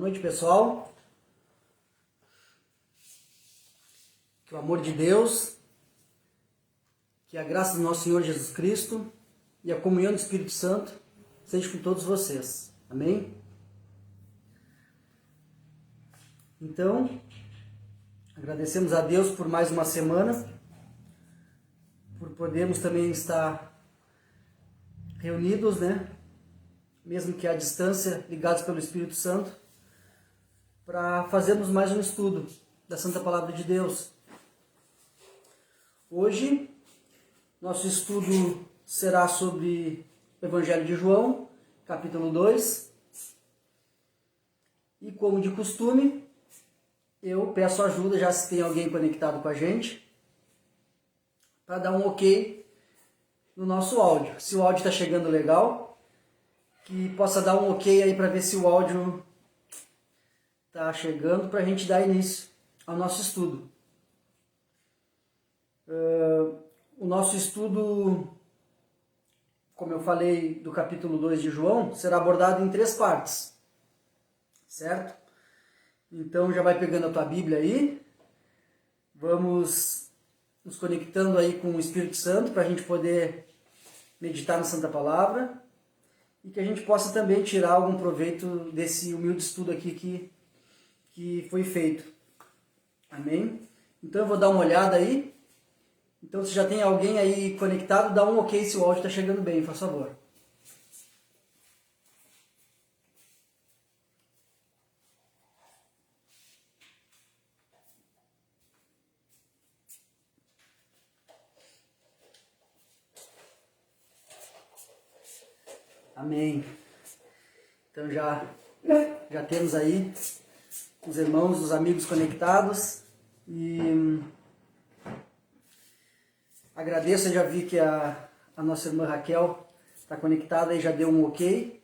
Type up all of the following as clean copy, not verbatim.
Boa noite, pessoal. Que o amor de Deus, que a graça do nosso Senhor Jesus Cristo e a comunhão do Espírito Santo seja com todos vocês. Amém? Então, agradecemos a Deus por mais uma semana, por podermos também estar reunidos, mesmo que à distância, ligados pelo Espírito Santo, para fazermos mais um estudo da Santa Palavra de Deus. Hoje, nosso estudo será sobre o Evangelho de João, capítulo 2. E como de costume, eu peço ajuda, já se tem alguém conectado com a gente, para dar um ok no nosso áudio. Se o áudio está chegando legal, que possa dar um ok aí para ver se o áudio está chegando, para a gente dar início ao nosso estudo. O nosso estudo, como eu falei, do capítulo 2 de João, será abordado em 3 partes, certo? Então já vai pegando a tua Bíblia aí, vamos nos conectando aí com o Espírito Santo para a gente poder meditar na Santa Palavra e que a gente possa também tirar algum proveito desse humilde estudo aqui que foi feito. Amém? Então eu vou dar uma olhada aí. Então se já tem alguém aí conectado, dá um ok se o áudio está chegando bem, por favor. Amém. Então já temos aí os irmãos, os amigos conectados e agradeço, eu já vi que a nossa irmã Raquel está conectada e já deu um ok,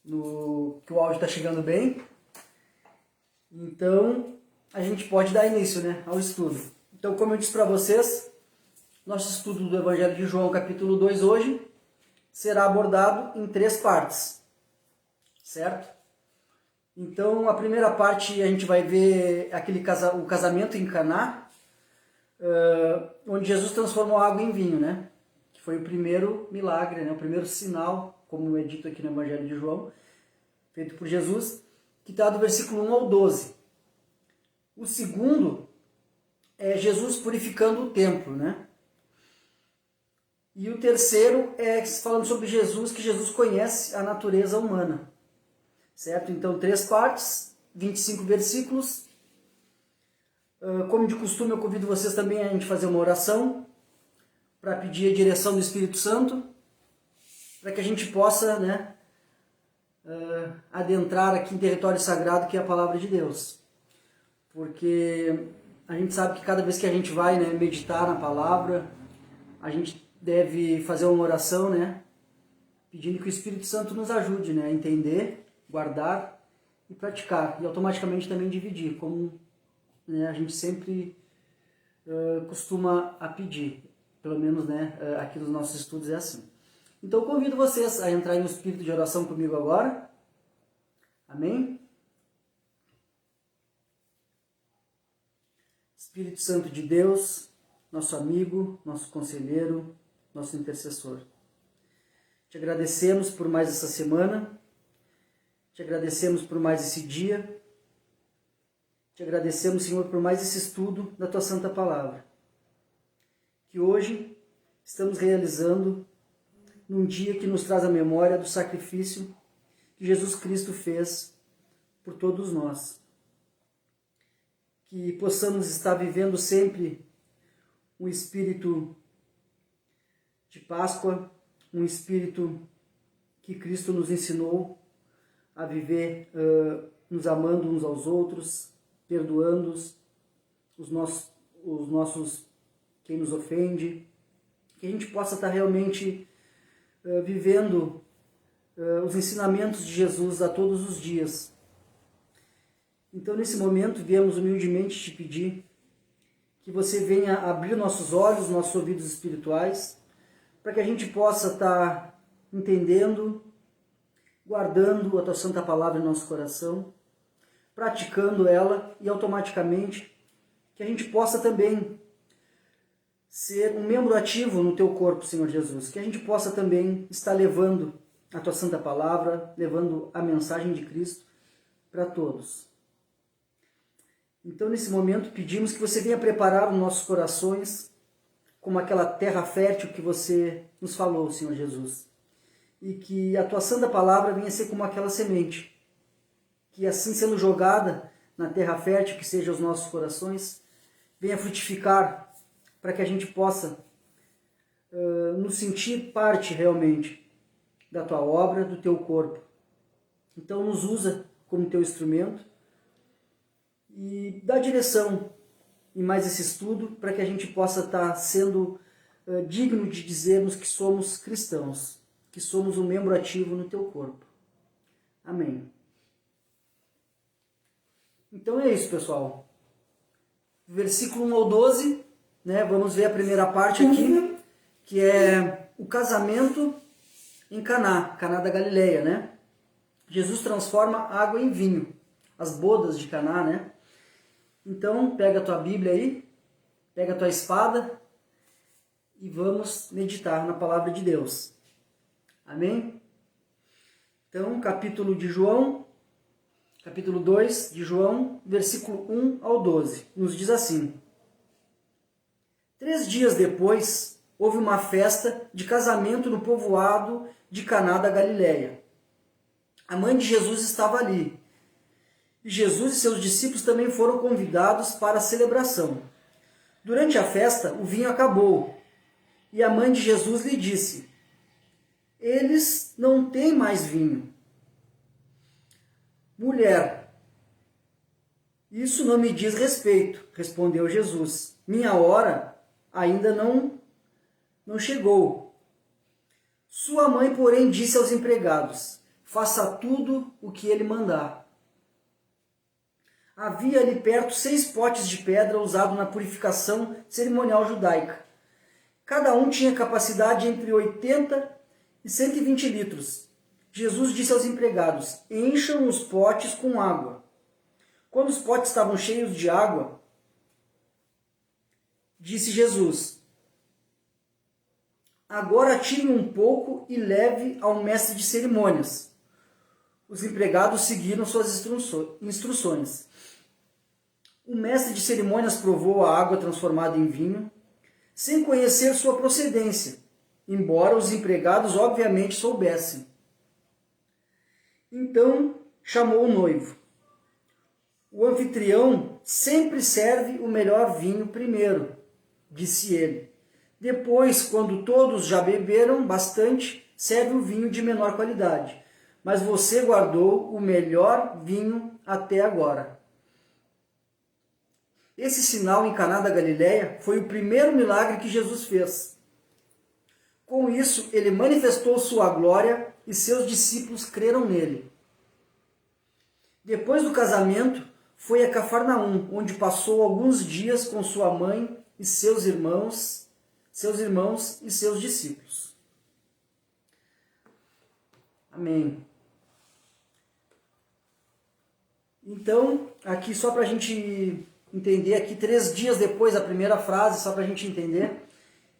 que o áudio está chegando bem. Então a gente pode dar início ao estudo. Então, como eu disse para vocês, nosso estudo do Evangelho de João, capítulo 2 hoje, será abordado em 3 partes, certo? Então, a primeira parte a gente vai ver o casamento em Caná, onde Jesus transformou água em vinho, que foi o primeiro milagre, o primeiro sinal, como é dito aqui no Evangelho de João, feito por Jesus, que está do versículo 1 ao 12. O segundo é Jesus purificando o templo, E o terceiro é falando sobre Jesus, que Jesus conhece a natureza humana. Certo? Então, 3 partes, 25 versículos. Como de costume, eu convido vocês também a gente fazer uma oração para pedir a direção do Espírito Santo, para que a gente possa adentrar aqui em território sagrado, que é a Palavra de Deus. Porque a gente sabe que cada vez que a gente vai meditar na Palavra, a gente deve fazer uma oração, pedindo que o Espírito Santo nos ajude a entender, guardar e praticar. E automaticamente também dividir, como a gente sempre costuma a pedir. Pelo menos aqui nos nossos estudos é assim. Então eu convido vocês a entrarem no espírito de oração comigo agora. Amém? Espírito Santo de Deus, nosso amigo, nosso conselheiro, nosso intercessor. Te agradecemos por mais essa semana, te agradecemos por mais esse dia, te agradecemos, Senhor, por mais esse estudo da Tua Santa Palavra, que hoje estamos realizando num dia que nos traz a memória do sacrifício que Jesus Cristo fez por todos nós. Que possamos estar vivendo sempre um espírito de Páscoa, um espírito que Cristo nos ensinou a viver nos amando uns aos outros, perdoando os nossos quem nos ofende, que a gente possa estar realmente vivendo os ensinamentos de Jesus a todos os dias. Então, nesse momento, viemos humildemente te pedir que você venha abrir nossos olhos, nossos ouvidos espirituais, para que a gente possa estar entendendo guardando a tua santa palavra em nosso coração, praticando ela e automaticamente que a gente possa também ser um membro ativo no teu corpo, Senhor Jesus, que a gente possa também estar levando a tua santa palavra, levando a mensagem de Cristo para todos. Então, nesse momento, pedimos que você venha preparar os nossos corações como aquela terra fértil que você nos falou, Senhor Jesus. E que a tua santa palavra venha ser como aquela semente, que assim sendo jogada na terra fértil, que seja os nossos corações, venha frutificar para que a gente possa nos sentir parte realmente da tua obra, do teu corpo. Então nos usa como teu instrumento e dá direção em mais esse estudo para que a gente possa estar sendo digno de dizermos que somos cristãos, que somos um membro ativo no teu corpo. Amém. Então é isso, pessoal. Versículo 1 ao 12, né? Vamos ver a primeira parte aqui, que é o casamento em Caná, Caná da Galileia, né? Jesus transforma água em vinho, as bodas de Caná, né? Então, pega a tua Bíblia aí, pega a tua espada e vamos meditar na palavra de Deus. Amém? Então, capítulo 2 de João, versículo 1 ao 12, nos diz assim: 3 dias depois, houve uma festa de casamento no povoado de Caná da Galileia. A mãe de Jesus estava ali. E Jesus e seus discípulos também foram convidados para a celebração. Durante a festa, o vinho acabou. E a mãe de Jesus lhe disse: eles não têm mais vinho. Mulher, isso não me diz respeito, respondeu Jesus. Minha hora ainda não chegou. Sua mãe, porém, disse aos empregados: faça tudo o que ele mandar. Havia ali perto 6 potes de pedra usados na purificação cerimonial judaica. Cada um tinha capacidade entre 80 e 120 litros. Jesus disse aos empregados: encham os potes com água. Quando os potes estavam cheios de água, disse Jesus: agora tire um pouco e leve ao mestre de cerimônias. Os empregados seguiram suas instruções. O mestre de cerimônias provou a água transformada em vinho, sem conhecer sua procedência, embora os empregados obviamente soubessem. Então chamou o noivo. O anfitrião sempre serve o melhor vinho primeiro, disse ele. Depois, quando todos já beberam bastante, serve o vinho de menor qualidade. Mas você guardou o melhor vinho até agora. Esse sinal em Caná da Galileia foi o primeiro milagre que Jesus fez. Com isso, ele manifestou sua glória e seus discípulos creram nele. Depois do casamento, foi a Cafarnaum, onde passou alguns dias com sua mãe e seus irmãos e seus discípulos. Amém. Então, aqui só para a gente entender, aqui 3 dias depois, a primeira frase, só para a gente entender,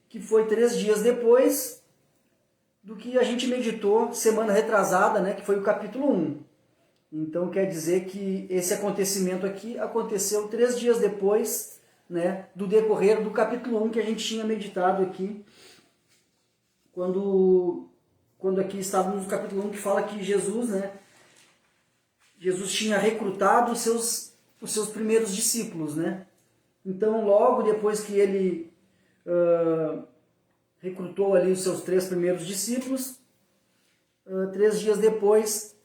que foi 3 dias depois do que a gente meditou semana retrasada, né, que foi o capítulo 1. Então quer dizer que esse acontecimento aqui aconteceu 3 dias depois, né, do decorrer do capítulo 1 que a gente tinha meditado aqui, quando aqui estávamos no capítulo 1 que fala que Jesus, né, Jesus tinha recrutado os seus primeiros discípulos, né? Então, logo depois que ele recrutou ali os seus 3 primeiros discípulos, 3 dias depois,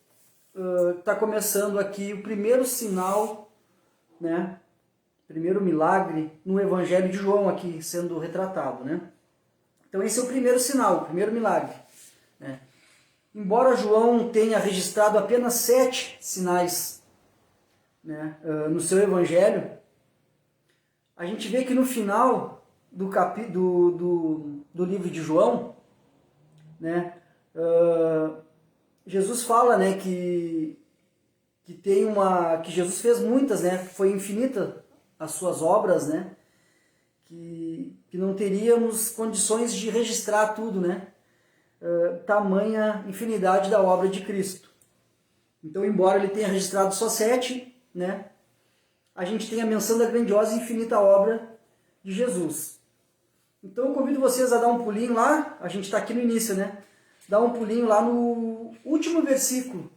está começando aqui o primeiro sinal, né? Primeiro milagre no Evangelho de João aqui sendo retratado, né? Então, esse é o primeiro sinal, o primeiro milagre, né? Embora João tenha registrado apenas 7 sinais, né, no seu evangelho, a gente vê que no final do livro de João, né, Jesus fala, né, que Jesus fez muitas, né, foi infinita as suas obras, né, que não teríamos condições de registrar tudo, né, tamanha infinidade da obra de Cristo. Então, embora ele tenha registrado só 7, né, a gente tem a menção da grandiosa e infinita obra de Jesus. Então eu convido vocês a dar um pulinho lá, a gente está aqui no início, né? Dá um pulinho lá no último versículo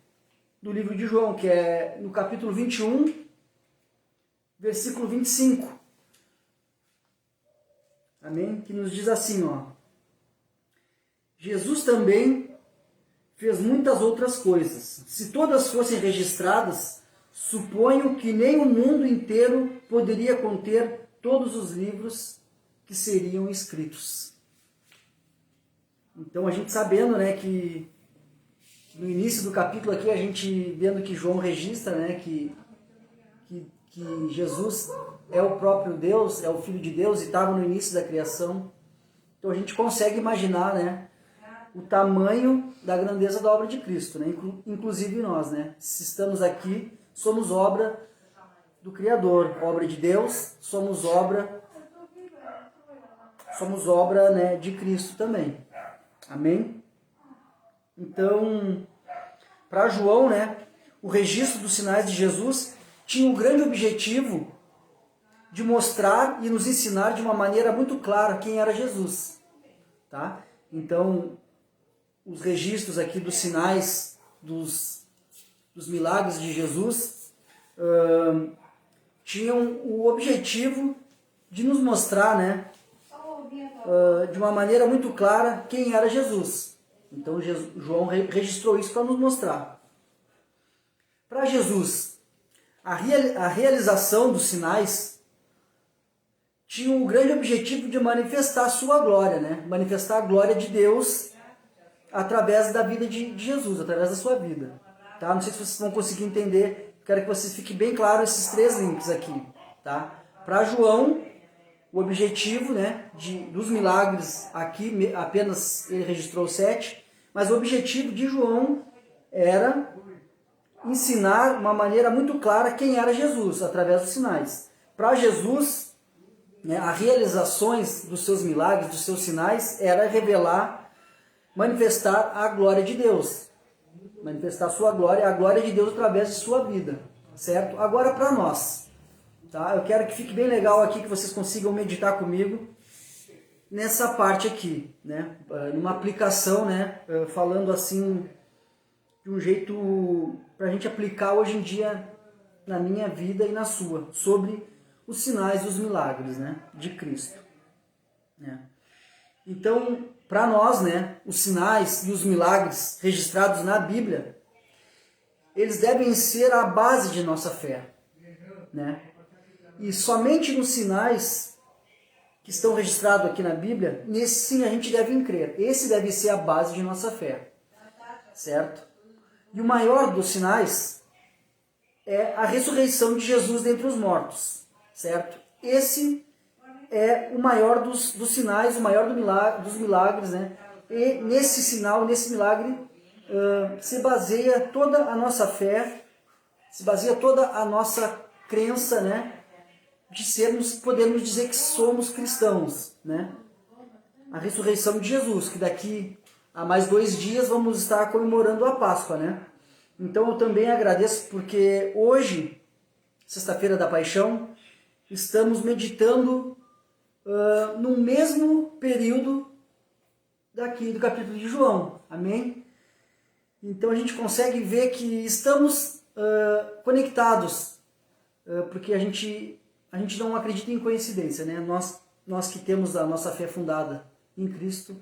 do livro de João, que é no capítulo 21, versículo 25. Amém? Que nos diz assim, ó. Jesus também fez muitas outras coisas. Se todas fossem registradas, suponho que nem o mundo inteiro poderia conter todos os livros que seriam escritos. Então a gente sabendo, né, que no início do capítulo aqui, a gente vendo que João registra, né, que Jesus é o próprio Deus, é o Filho de Deus e estava no início da criação. Então a gente consegue imaginar, né, o tamanho da grandeza da obra de Cristo, né, inclusive nós, né, se estamos aqui, somos obra do Criador, obra de Deus, somos obra, né, de Cristo também. Amém? Então, para João, né, o registro dos sinais de Jesus tinha o grande objetivo de mostrar e nos ensinar de uma maneira muito clara quem era Jesus. Tá? Então, os registros aqui dos sinais, dos milagres de Jesus, tinham o objetivo de nos mostrar, né, de uma maneira muito clara quem era Jesus. Então João registrou isso para nos mostrar. Para Jesus, a realização dos sinais tinha o grande objetivo de manifestar a sua glória, né? Manifestar a glória de Deus através da vida de Jesus, através da sua vida. Tá? Não sei se vocês vão conseguir entender, quero que vocês fiquem bem claros esses 3 links aqui. Tá? Para João, o objetivo, né, dos milagres aqui, apenas ele registrou 7, mas o objetivo de João era ensinar uma maneira muito clara quem era Jesus, através dos sinais. Para Jesus, né, as realizações dos seus milagres, dos seus sinais, era revelar, manifestar a glória de Deus. Manifestar a sua glória, a glória de Deus através de sua vida. Certo? Agora para nós. Tá? Eu quero que fique bem legal aqui, que vocês consigam meditar comigo nessa parte aqui, né? Numa aplicação, né? Falando assim, de um jeito para a gente aplicar hoje em dia na minha vida e na sua, sobre os sinais e os milagres, né? De Cristo. Né? Então, para nós, né? Os sinais e os milagres registrados na Bíblia, eles devem ser a base de nossa fé, né? E somente nos sinais que estão registrados aqui na Bíblia, nesse sim a gente deve crer. Esse deve ser a base de nossa fé. Certo? E o maior dos sinais é a ressurreição de Jesus dentre os mortos. Certo? Esse é o maior dos sinais, o maior dos milagres, né? E nesse sinal, nesse milagre, se baseia toda a nossa fé, se baseia toda a nossa crença, né? De podemos dizer que somos cristãos, né? A ressurreição de Jesus, que daqui a mais 2 dias vamos estar comemorando a Páscoa, né? Então eu também agradeço porque hoje, sexta-feira da Paixão, estamos meditando no mesmo período daqui do capítulo de João, amém? Então a gente consegue ver que estamos conectados, porque a gente não acredita em coincidência, né? Nós que temos a nossa fé fundada em Cristo,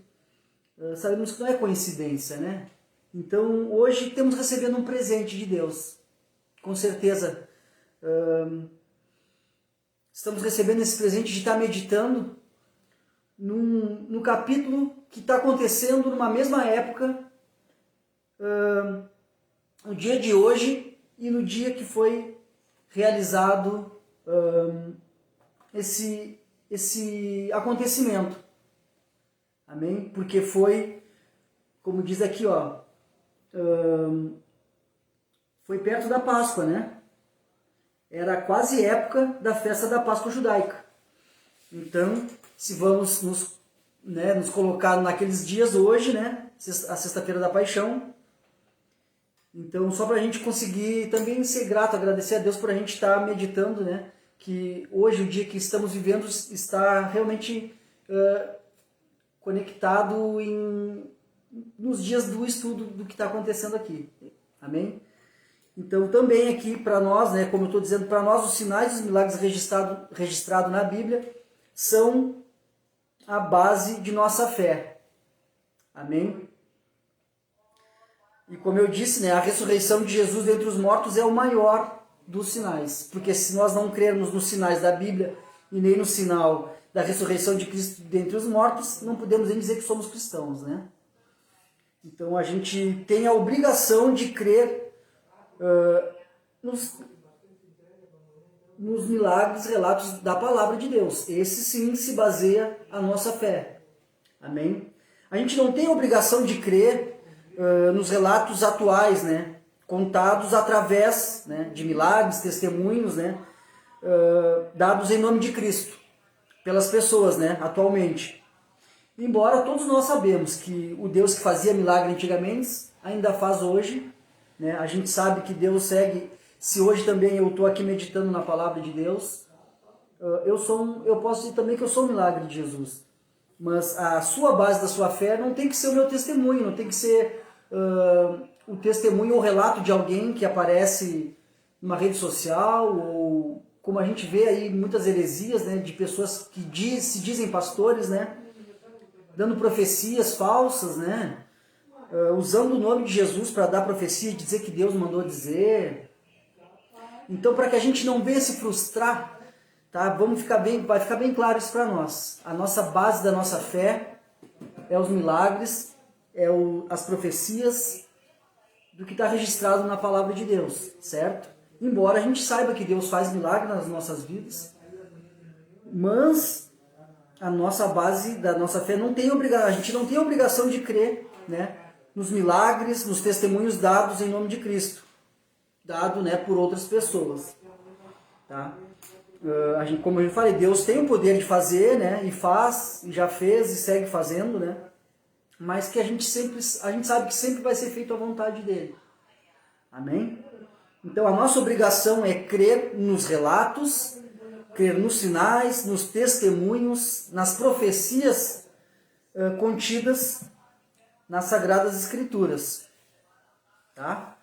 sabemos que não é coincidência, né? Então, hoje temos recebendo um presente de Deus. Com certeza, estamos recebendo esse presente de estar meditando no capítulo que está acontecendo numa mesma época, no dia de hoje e no dia que foi realizado esse acontecimento. Amém? Porque foi, como diz aqui, ó, foi perto da Páscoa, né? Era quase época da festa da Páscoa judaica. Então, se vamos nos colocar naqueles dias hoje, né? A Sexta-feira da Paixão. Então, só para a gente conseguir também ser grato, agradecer a Deus por a gente estar meditando, né? Que hoje, o dia que estamos vivendo, está realmente conectado nos dias do estudo do que está acontecendo aqui. Amém? Então, também aqui para nós, né, como eu estou dizendo, para nós os sinais e os milagres registrados na Bíblia são a base de nossa fé. Amém? E como eu disse, né, a ressurreição de Jesus dentre os mortos é o maior dos sinais. Porque se nós não crermos nos sinais da Bíblia e nem no sinal da ressurreição de Cristo dentre os mortos, não podemos nem dizer que somos cristãos, né? Então a gente tem a obrigação de crer nos milagres, relatos da palavra de Deus. Esse sim se baseia a nossa fé. Amém? A gente não tem a obrigação de crer nos relatos atuais, né? Contados através, né, de milagres, testemunhos, né? Dados em nome de Cristo pelas pessoas, né, atualmente. Embora todos nós sabemos que o Deus que fazia milagre antigamente ainda faz hoje, né? A gente sabe que Deus segue. Se hoje também eu estou aqui meditando na palavra de Deus, eu posso dizer também que eu sou um milagre de Jesus. Mas a sua base da sua fé não tem que ser o meu testemunho, não tem que ser o testemunho ou relato de alguém que aparece numa rede social, ou como a gente vê aí muitas heresias, né, de pessoas que se dizem pastores, né, dando profecias falsas, né, usando o nome de Jesus para dar profecia e dizer que Deus mandou dizer. Então, para que a gente não venha se frustrar, tá, vai ficar bem claro isso para nós. A nossa base da nossa fé é os milagres, as profecias do que está registrado na palavra de Deus, certo? Embora a gente saiba que Deus faz milagres nas nossas vidas, mas a nossa base da nossa fé a gente não tem a obrigação de crer, né, nos milagres, nos testemunhos dados em nome de Cristo, dado, né, por outras pessoas, tá? Como eu falei, Deus tem o poder de fazer, né, e faz, e já fez e segue fazendo, né, mas que a gente sabe que sempre vai ser feito à vontade dele. Amém? Então a nossa obrigação é crer nos relatos, crer nos sinais, nos testemunhos, nas profecias contidas nas Sagradas Escrituras. Tá?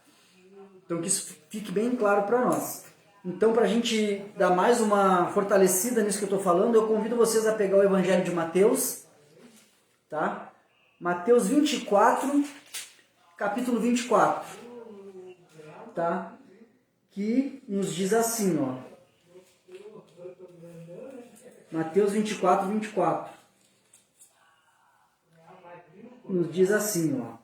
Então que isso fique bem claro para nós. Então, para a gente dar mais uma fortalecida nisso que eu estou falando, eu convido vocês a pegar o Evangelho de Mateus, tá? Mateus 24, capítulo 24, tá? Que nos diz assim, ó. Mateus 24, 24. Nos diz assim, ó.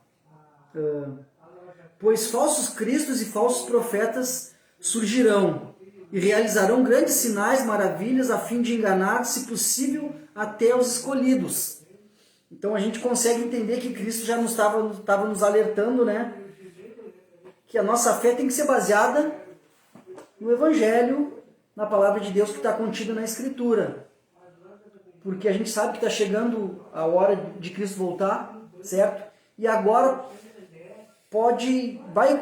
Pois falsos cristos e falsos profetas surgirão e realizarão grandes sinais, maravilhas, a fim de enganar, se possível, até os escolhidos. Então a gente consegue entender que Cristo já estava nos alertando, né? Que a nossa fé tem que ser baseada no Evangelho, na palavra de Deus que está contida na Escritura. Porque a gente sabe que está chegando a hora de Cristo voltar, certo? E agora vai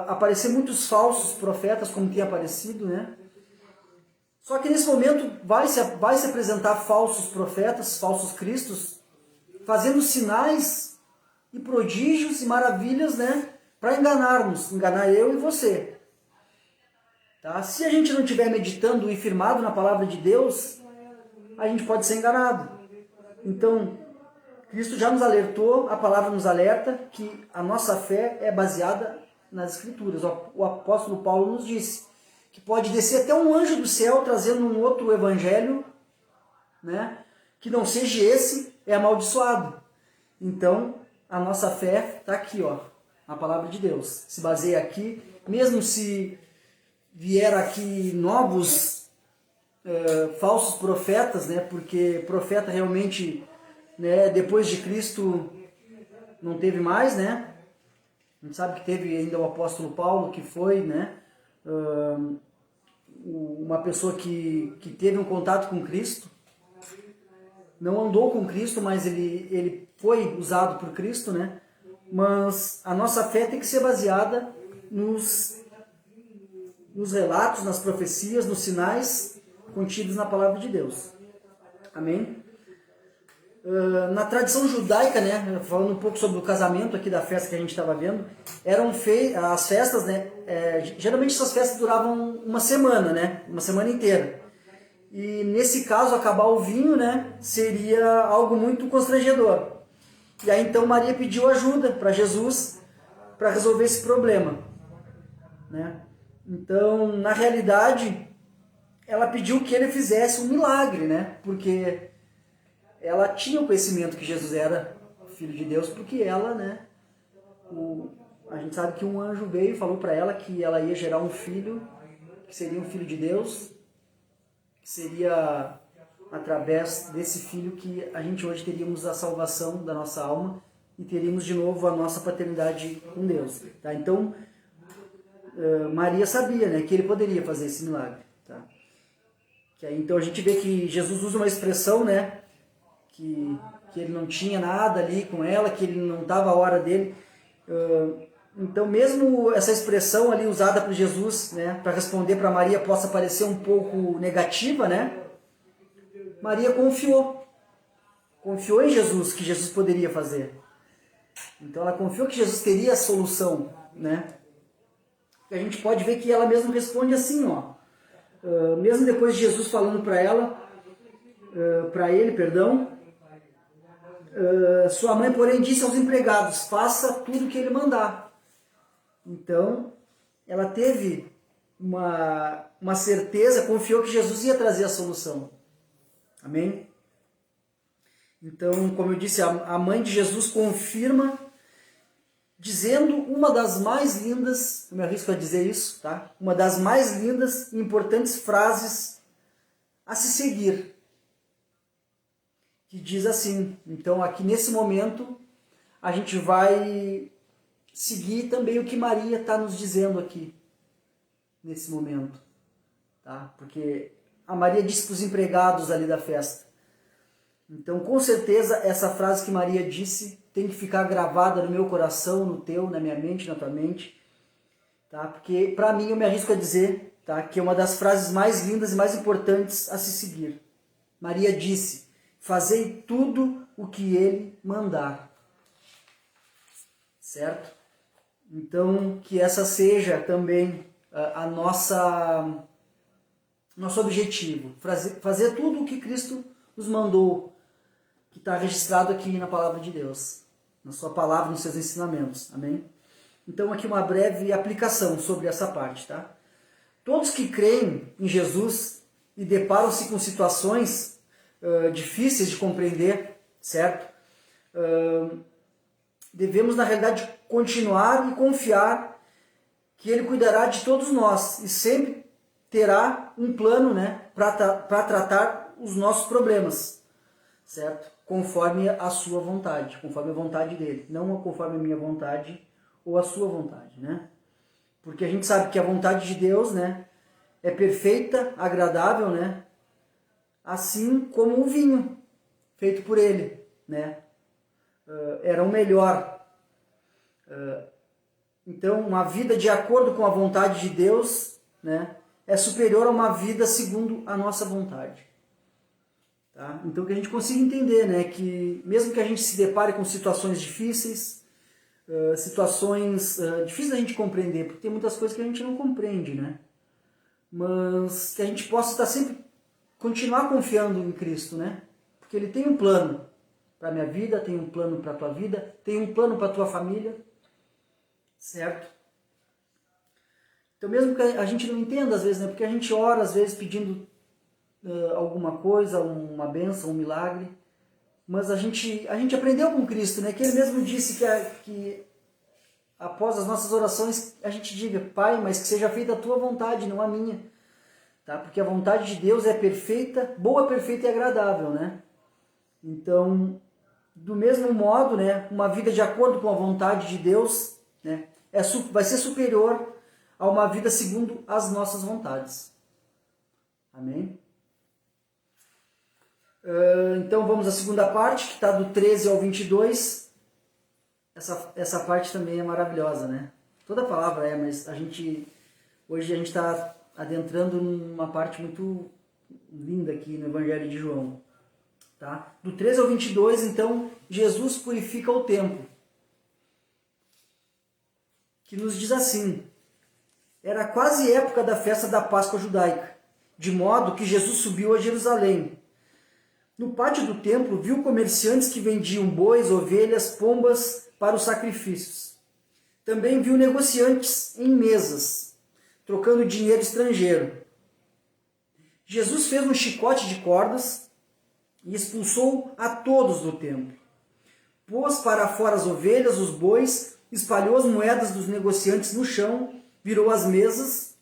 aparecer muitos falsos profetas, como tem aparecido, né? Só que nesse momento vai se apresentar falsos profetas, falsos cristos, fazendo sinais e prodígios e maravilhas, né? Para enganar eu e você. Tá? Se a gente não estiver meditando e firmado na palavra de Deus, a gente pode ser enganado. Então, Cristo já nos alertou, a palavra nos alerta que a nossa fé é baseada nas Escrituras. O apóstolo Paulo nos disse que pode descer até um anjo do céu trazendo um outro evangelho, né, que não seja esse, é amaldiçoado. Então, a nossa fé está aqui, ó, na palavra de Deus. Se baseia aqui, mesmo se vier aqui novos falsos profetas, né, porque profeta realmente, né, depois de Cristo não teve mais, né? A gente sabe que teve ainda o apóstolo Paulo, que foi, né, uma pessoa que teve um contato com Cristo, não andou com Cristo, mas ele foi usado por Cristo, né? Mas a nossa fé tem que ser baseada nos relatos, nas profecias, nos sinais contidos na palavra de Deus. Amém? Na tradição judaica, né, falando um pouco sobre o casamento aqui da festa que a gente estava vendo, as festas, né, geralmente essas festas duravam uma semana, né, uma semana inteira. E nesse caso, acabar o vinho, né, seria algo muito constrangedor. E aí então Maria pediu ajuda para Jesus para resolver esse problema, né? Então, na realidade, ela pediu que ele fizesse um milagre, né? Porque ela tinha o conhecimento que Jesus era filho de Deus, porque ela, né, a gente sabe que um anjo veio e falou para ela que ela ia gerar um filho, que seria um filho de Deus, que seria através desse filho que a gente hoje teríamos a salvação da nossa alma e teríamos de novo a nossa paternidade com Deus. Tá? Então, Maria sabia, né, que ele poderia fazer esse milagre. Tá? Que aí, então a gente vê que Jesus usa uma expressão, né, que ele não tinha nada ali com ela, que ele não estava a hora dele. Então, mesmo essa expressão ali usada por Jesus, né, para responder para Maria, possa parecer um pouco negativa, né? Maria confiou em Jesus, que Jesus poderia fazer. Então, ela confiou que Jesus teria a solução, né? E a gente pode ver que ela mesma responde assim, ó. Mesmo depois de Jesus falando para ele, sua mãe, porém, disse aos empregados, faça tudo o que ele mandar. Então, ela teve uma certeza, confiou que Jesus ia trazer a solução. Amém? Então, como eu disse, a mãe de Jesus confirma, dizendo uma das mais lindas, eu me arrisco a dizer isso, tá? Uma das mais lindas e importantes frases a se seguir. Que diz assim, então aqui nesse momento a gente vai seguir também o que Maria está nos dizendo aqui, nesse momento. Tá? Porque a Maria disse para os empregados ali da festa. Então, com certeza, essa frase que Maria disse tem que ficar gravada no meu coração, no teu, na minha mente, na tua mente. Tá? Porque, para mim, eu me arrisco a dizer, tá, que é uma das frases mais lindas e mais importantes a se seguir. Maria disse, fazei tudo o que ele mandar. Certo? Então, que essa seja também a nosso objetivo. Fazer tudo o que Cristo nos mandou, que está registrado aqui na palavra de Deus, na sua palavra, nos seus ensinamentos. Amém? Então, aqui uma breve aplicação sobre essa parte. Tá? Todos que creem em Jesus e deparam-se com situações difíceis de compreender, certo? Devemos, na realidade, continuar e confiar que Ele cuidará de todos nós e sempre terá um plano, né, para tratar os nossos problemas, certo? Conforme a sua vontade, conforme a vontade dele, não conforme a minha vontade ou a sua vontade, né? Porque a gente sabe que a vontade de Deus, né, é perfeita, agradável, né? Assim como o vinho feito por ele, né? Era o melhor. Então, uma vida de acordo com a vontade de Deus, né, é superior a uma vida segundo a nossa vontade. Tá? Então, que a gente consiga entender, né, que mesmo que a gente se depare com situações difíceis, difíceis da gente compreender, porque tem muitas coisas que a gente não compreende, né? Mas que a gente possa estar sempre, continuar confiando em Cristo, né? Porque Ele tem um plano para a minha vida, tem um plano para a tua vida, tem um plano para a tua família, certo? Então, mesmo que a gente não entenda às vezes, né? Porque a gente ora às vezes pedindo alguma coisa, uma bênção, um milagre, mas a gente aprendeu com Cristo, né? Que Ele mesmo disse que após as nossas orações a gente diga, Pai, mas que seja feita a tua vontade, não a minha, tá? Porque a vontade de Deus é perfeita, boa, perfeita e agradável, né? Então, do mesmo modo, né, uma vida de acordo com a vontade de Deus, né, vai ser superior a uma vida segundo as nossas vontades. Amém? Então vamos à segunda parte, que está do 13 ao 22. Essa parte também é maravilhosa, né? Toda palavra é, mas hoje a gente está adentrando numa parte muito linda aqui no Evangelho de João. Tá? Do 13 ao 22, então, Jesus purifica o templo. Que nos diz assim: era quase época da festa da Páscoa judaica, de modo que Jesus subiu a Jerusalém. No pátio do templo, viu comerciantes que vendiam bois, ovelhas, pombas para os sacrifícios. Também viu negociantes em mesas, trocando dinheiro estrangeiro. Jesus fez um chicote de cordas e expulsou a todos do templo. Pôs para fora as ovelhas, os bois, espalhou as moedas dos negociantes no chão, virou as mesas.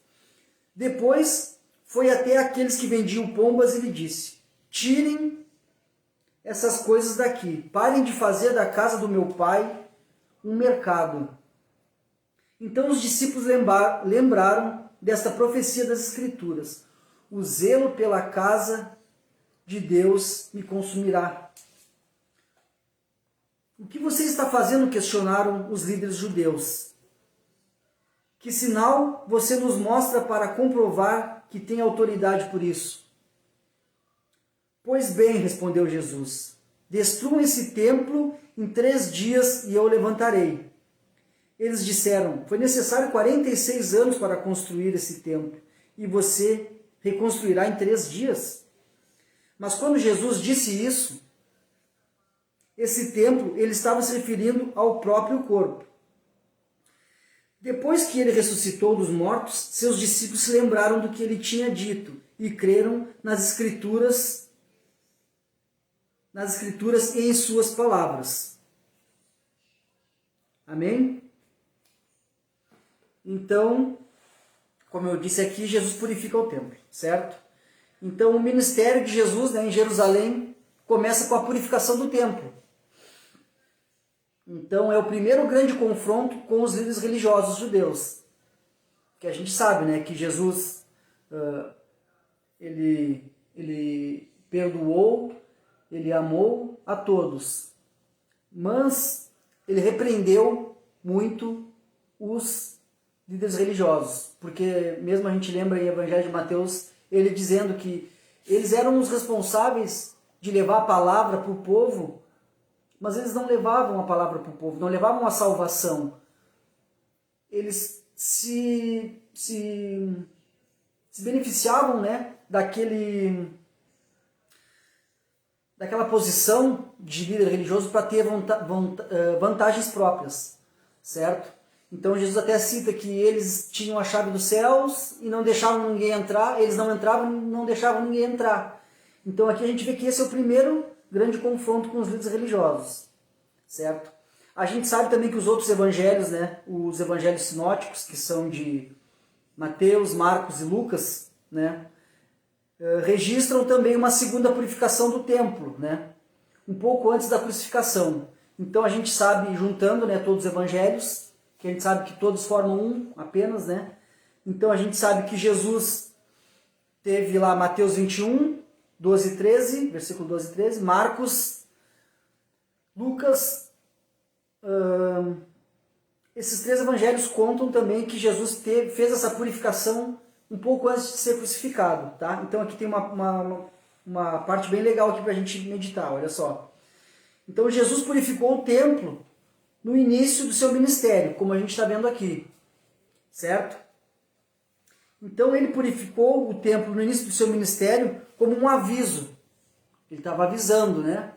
Depois foi até aqueles que vendiam pombas e lhe disse: tirem essas coisas daqui, parem de fazer da casa do meu pai um mercado. Então os discípulos lembraram desta profecia das Escrituras: o zelo pela casa de Deus me consumirá. O que você está fazendo? Questionaram os líderes judeus. Que sinal você nos mostra para comprovar que tem autoridade por isso? Pois bem, respondeu Jesus, destruam esse templo em 3 dias e eu o levantarei. Eles disseram: foi necessário 46 anos para construir esse templo, e você reconstruirá em 3 dias? Mas quando Jesus disse isso, esse templo, ele estava se referindo ao próprio corpo. Depois que ele ressuscitou dos mortos, seus discípulos se lembraram do que ele tinha dito e creram nas Escrituras e em suas palavras. Amém? Então, como eu disse aqui, Jesus purifica o templo, certo? Então, o ministério de Jesus, em Jerusalém começa com a purificação do templo. Então, é o primeiro grande confronto com os líderes religiosos judeus. Que a gente sabe, né, que Jesus ele perdoou, ele amou a todos, mas ele repreendeu muito os líderes religiosos, porque mesmo a gente lembra em Evangelho de Mateus, ele dizendo que eles eram os responsáveis de levar a palavra para o povo, mas eles não levavam a palavra para o povo, não levavam a salvação. Eles se beneficiavam, né, daquela posição de líder religioso para ter vantagens próprias, certo? Então Jesus até cita que eles tinham a chave dos céus e não deixavam ninguém entrar, eles não entravam e não deixavam ninguém entrar. Então aqui a gente vê que esse é o primeiro grande confronto com os líderes religiosos, certo? A gente sabe também que os outros evangelhos, né, os evangelhos sinóticos, que são de Mateus, Marcos e Lucas, né, registram também uma segunda purificação do templo, né, um pouco antes da crucificação. Então a gente sabe, juntando, né, todos os evangelhos, que a gente sabe que todos formam um apenas, né? Então a gente sabe que Jesus teve lá Mateus 21, 12 e 13, versículo 12 e 13, Marcos, Lucas, esses 3 evangelhos contam também que Jesus fez essa purificação um pouco antes de ser crucificado, tá? Então aqui tem uma parte bem legal aqui para a gente meditar, olha só. Então Jesus purificou o templo no início do seu ministério, como a gente está vendo aqui, certo? Então ele purificou o templo no início do seu ministério como um aviso. Ele estava avisando, né?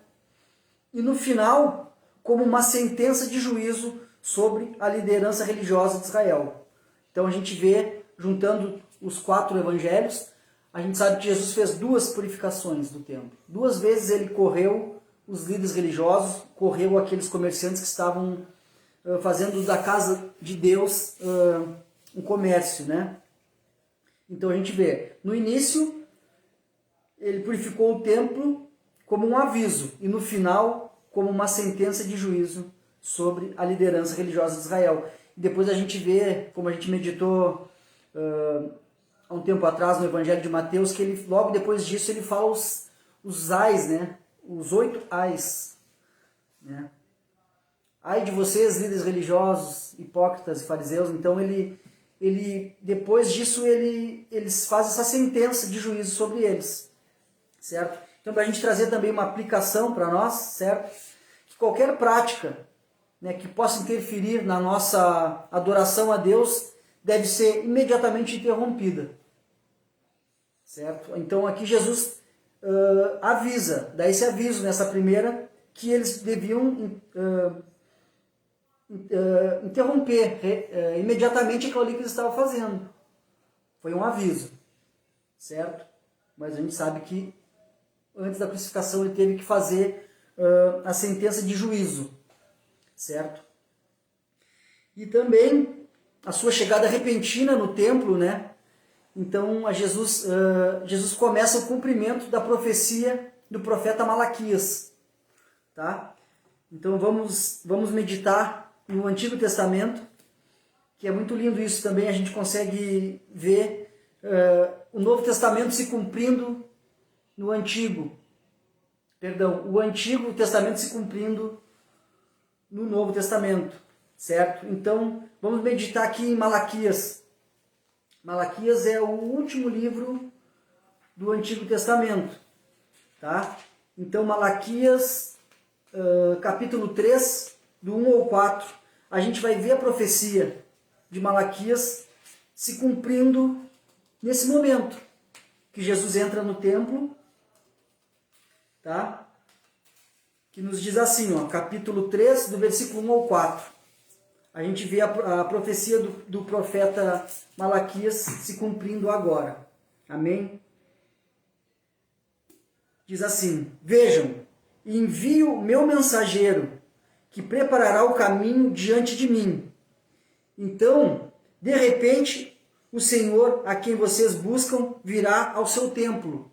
E no final, como uma sentença de juízo sobre a liderança religiosa de Israel. Então a gente vê, juntando os 4 evangelhos, a gente sabe que Jesus fez 2 purificações do templo. 2 vezes ele correu os líderes religiosos, correu aqueles comerciantes que estavam fazendo da casa de Deus um comércio, né? Então a gente vê, no início, ele purificou o templo como um aviso, e no final, como uma sentença de juízo sobre a liderança religiosa de Israel. Depois a gente vê, como a gente meditou há um tempo atrás no Evangelho de Mateus, que ele, logo depois disso ele fala os ais, né? Os 8 ais, né? Ai de vocês, líderes religiosos, hipócritas e fariseus. Então depois disso eles fazem essa sentença de juízo sobre eles, certo? Então, para a gente trazer também uma aplicação para nós, certo? Que qualquer prática, né, que possa interferir na nossa adoração a Deus deve ser imediatamente interrompida, certo? Então aqui Jesus avisa, dá esse aviso nessa primeira, que eles deviam interromper imediatamente aquilo ali que eles estavam fazendo. Foi um aviso, certo? Mas a gente sabe que antes da crucificação ele teve que fazer a sentença de juízo, certo? E também a sua chegada repentina no templo, né? Então Jesus começa o cumprimento da profecia do profeta Malaquias, tá? Então vamos meditar no Antigo Testamento, que é muito lindo isso também. A gente consegue ver o Novo Testamento se cumprindo no Antigo. Perdão, o Antigo Testamento se cumprindo no Novo Testamento, certo? Então vamos meditar aqui em Malaquias. Malaquias é o último livro do Antigo Testamento, tá? Então Malaquias, capítulo 3, do 1 ao 4, a gente vai ver a profecia de Malaquias se cumprindo nesse momento que Jesus entra no templo, tá? Que nos diz assim, ó, capítulo 3, do versículo 1 ao 4. A gente vê a profecia do profeta Malaquias se cumprindo agora. Amém? Diz assim: Vejam, envio meu mensageiro, que preparará o caminho diante de mim. Então, de repente, o Senhor, a quem vocês buscam, virá ao seu templo.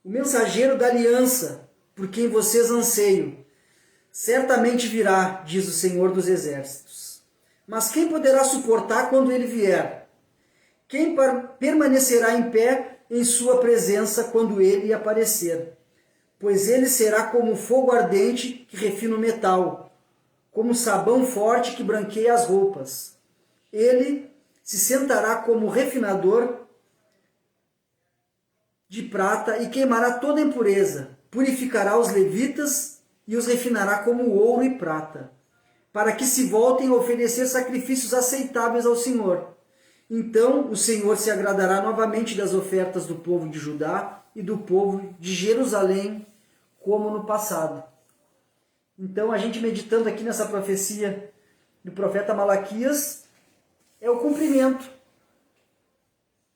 O mensageiro da aliança, por quem vocês anseiam, certamente virá, diz o Senhor dos Exércitos. Mas quem poderá suportar quando ele vier? Quem permanecerá em pé em sua presença quando ele aparecer? Pois ele será como fogo ardente que refina o metal, como sabão forte que branqueia as roupas. Ele se sentará como refinador de prata e queimará toda a impureza, purificará os levitas e os refinará como ouro e prata, para que se voltem a oferecer sacrifícios aceitáveis ao Senhor. Então o Senhor se agradará novamente das ofertas do povo de Judá e do povo de Jerusalém, como no passado. Então a gente meditando aqui nessa profecia do profeta Malaquias, é o cumprimento.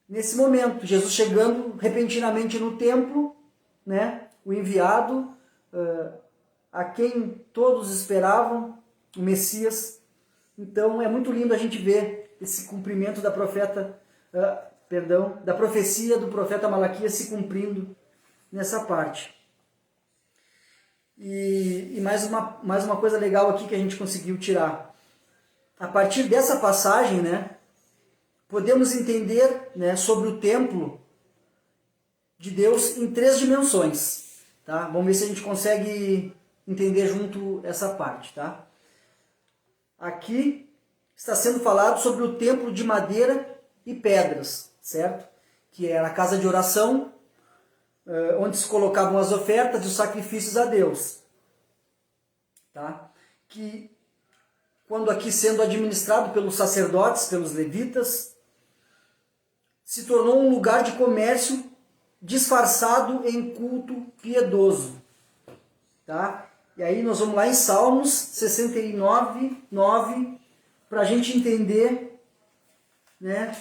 Nesse momento, Jesus chegando repentinamente no templo, né, o enviado, a quem todos esperavam, o Messias. Então é muito lindo a gente ver esse cumprimento da da profecia do profeta Malaquias se cumprindo nessa parte. E mais uma coisa legal aqui que a gente conseguiu tirar. A partir dessa passagem, né, podemos entender, né, sobre o templo de Deus em 3 dimensões. Tá? Vamos ver se a gente consegue entender junto essa parte. Tá? Aqui está sendo falado sobre o templo de madeira e pedras, certo? Que era a casa de oração, onde se colocavam as ofertas e os sacrifícios a Deus. Tá? Que, quando aqui sendo administrado pelos sacerdotes, pelos levitas, se tornou um lugar de comércio disfarçado em culto piedoso. Tá? E aí nós vamos lá em Salmos 69, 9, para a gente entender, né,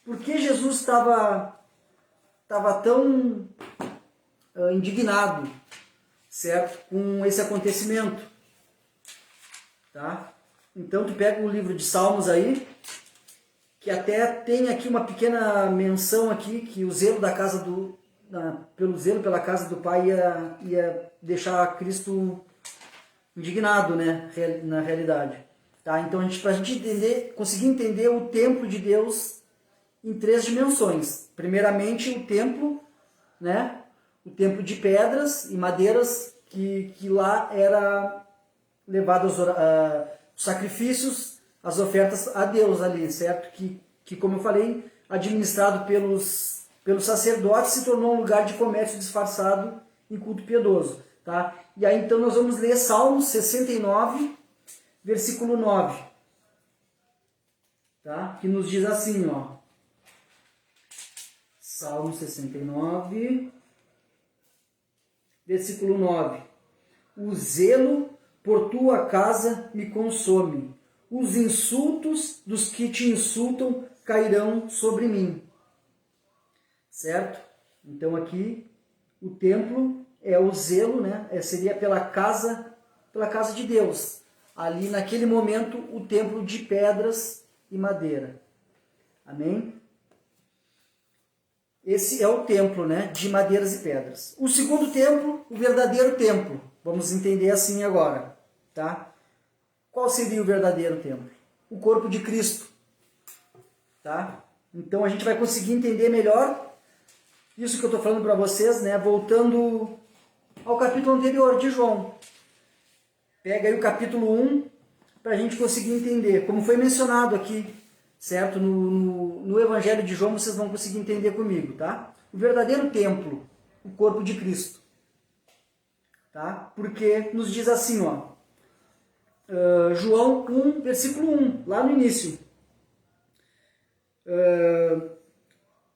por que Jesus estava tão indignado, certo, com esse acontecimento. Tá? Então tu pega o livro de Salmos aí, que até tem aqui uma pequena menção aqui, que o zelo da casa pelo zelo pela casa do Pai ia deixar Cristo indignado, né, na realidade. Tá? Então, para a gente entender, conseguir entender o templo de Deus em 3 dimensões. Primeiramente, o templo, né? O templo de pedras e madeiras, que lá era levado os sacrifícios, as ofertas a Deus ali, certo? Que como eu falei, administrado pelos sacerdotes, se tornou um lugar de comércio disfarçado em culto piedoso. Tá? E aí então nós vamos ler Salmos 69, versículo 9. Tá? Que nos diz assim, ó. Salmo 69, versículo 9. O zelo por tua casa me consome. Os insultos dos que te insultam cairão sobre mim. Certo? Então aqui o templo é o zelo, né? Seria pela casa de Deus. Ali naquele momento o templo de pedras e madeira. Amém? Esse é o templo, né, de madeiras e pedras. O segundo templo, o verdadeiro templo. Vamos entender assim agora, tá? Qual seria o verdadeiro templo? O corpo de Cristo, tá? Então a gente vai conseguir entender melhor isso que eu estou falando para vocês, né? Voltando ao capítulo anterior de João. Pega aí o capítulo 1 para a gente conseguir entender, como foi mencionado aqui, certo? No Evangelho de João vocês vão conseguir entender comigo, tá? O verdadeiro templo, o corpo de Cristo, tá? Porque nos diz assim, ó, João 1, versículo 1, lá no início.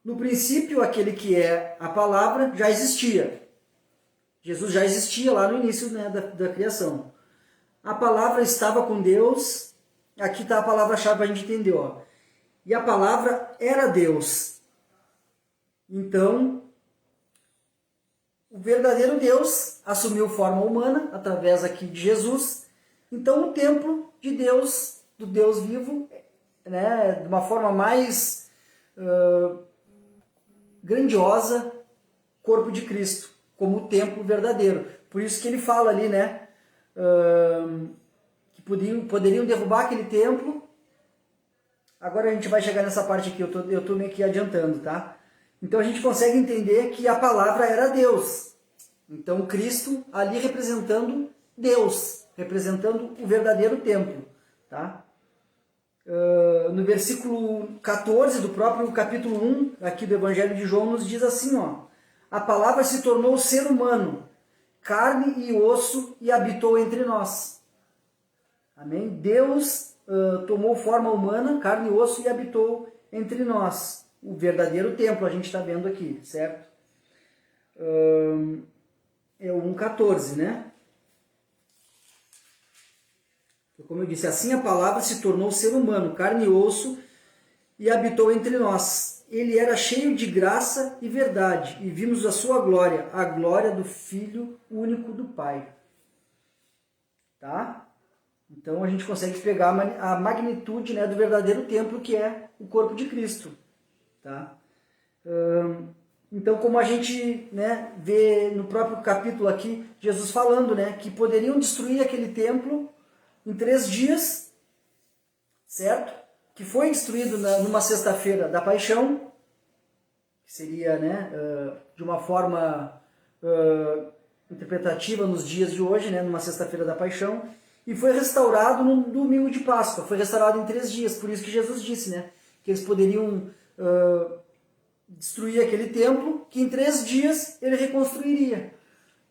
No princípio, aquele que é a palavra já existia. Jesus já existia lá no início, né, da criação. A palavra estava com Deus. Aqui está a palavra-chave para a gente entender, ó. E a palavra era Deus. Então, o verdadeiro Deus assumiu forma humana através aqui de Jesus. Então, o templo de Deus, do Deus vivo, né, de uma forma mais grandiosa, corpo de Cristo, como o templo verdadeiro. Por isso que ele fala ali, né, que poderiam derrubar aquele templo. Agora a gente vai chegar nessa parte aqui, eu tô meio que adiantando, tá? Então a gente consegue entender que a palavra era Deus. Então Cristo ali representando Deus, representando o verdadeiro templo, tá? No versículo 14 do próprio capítulo 1 aqui do Evangelho de João nos diz assim, ó: a palavra se tornou ser humano, carne e osso e habitou entre nós. Amém? Deus tomou forma humana, carne e osso e habitou entre nós. O verdadeiro templo a gente está vendo aqui, certo? É o 1,14, né? Como eu disse, assim a palavra se tornou ser humano, carne e osso, e habitou entre nós. Ele era cheio de graça e verdade, e vimos a sua glória, a glória do Filho único do Pai. Tá? Então a gente consegue pegar a magnitude, né, do verdadeiro templo, que é o corpo de Cristo. Tá? Então, como a gente, né, vê no próprio capítulo aqui, Jesus falando, né, que poderiam destruir aquele templo em 3 dias, certo? Que foi destruído numa sexta-feira da paixão, que seria, né, de uma forma interpretativa nos dias de hoje, né, numa sexta-feira da paixão, e foi restaurado no domingo de Páscoa, foi restaurado em 3 dias, por isso que Jesus disse, né, que eles poderiam destruir aquele templo, que em 3 dias ele reconstruiria.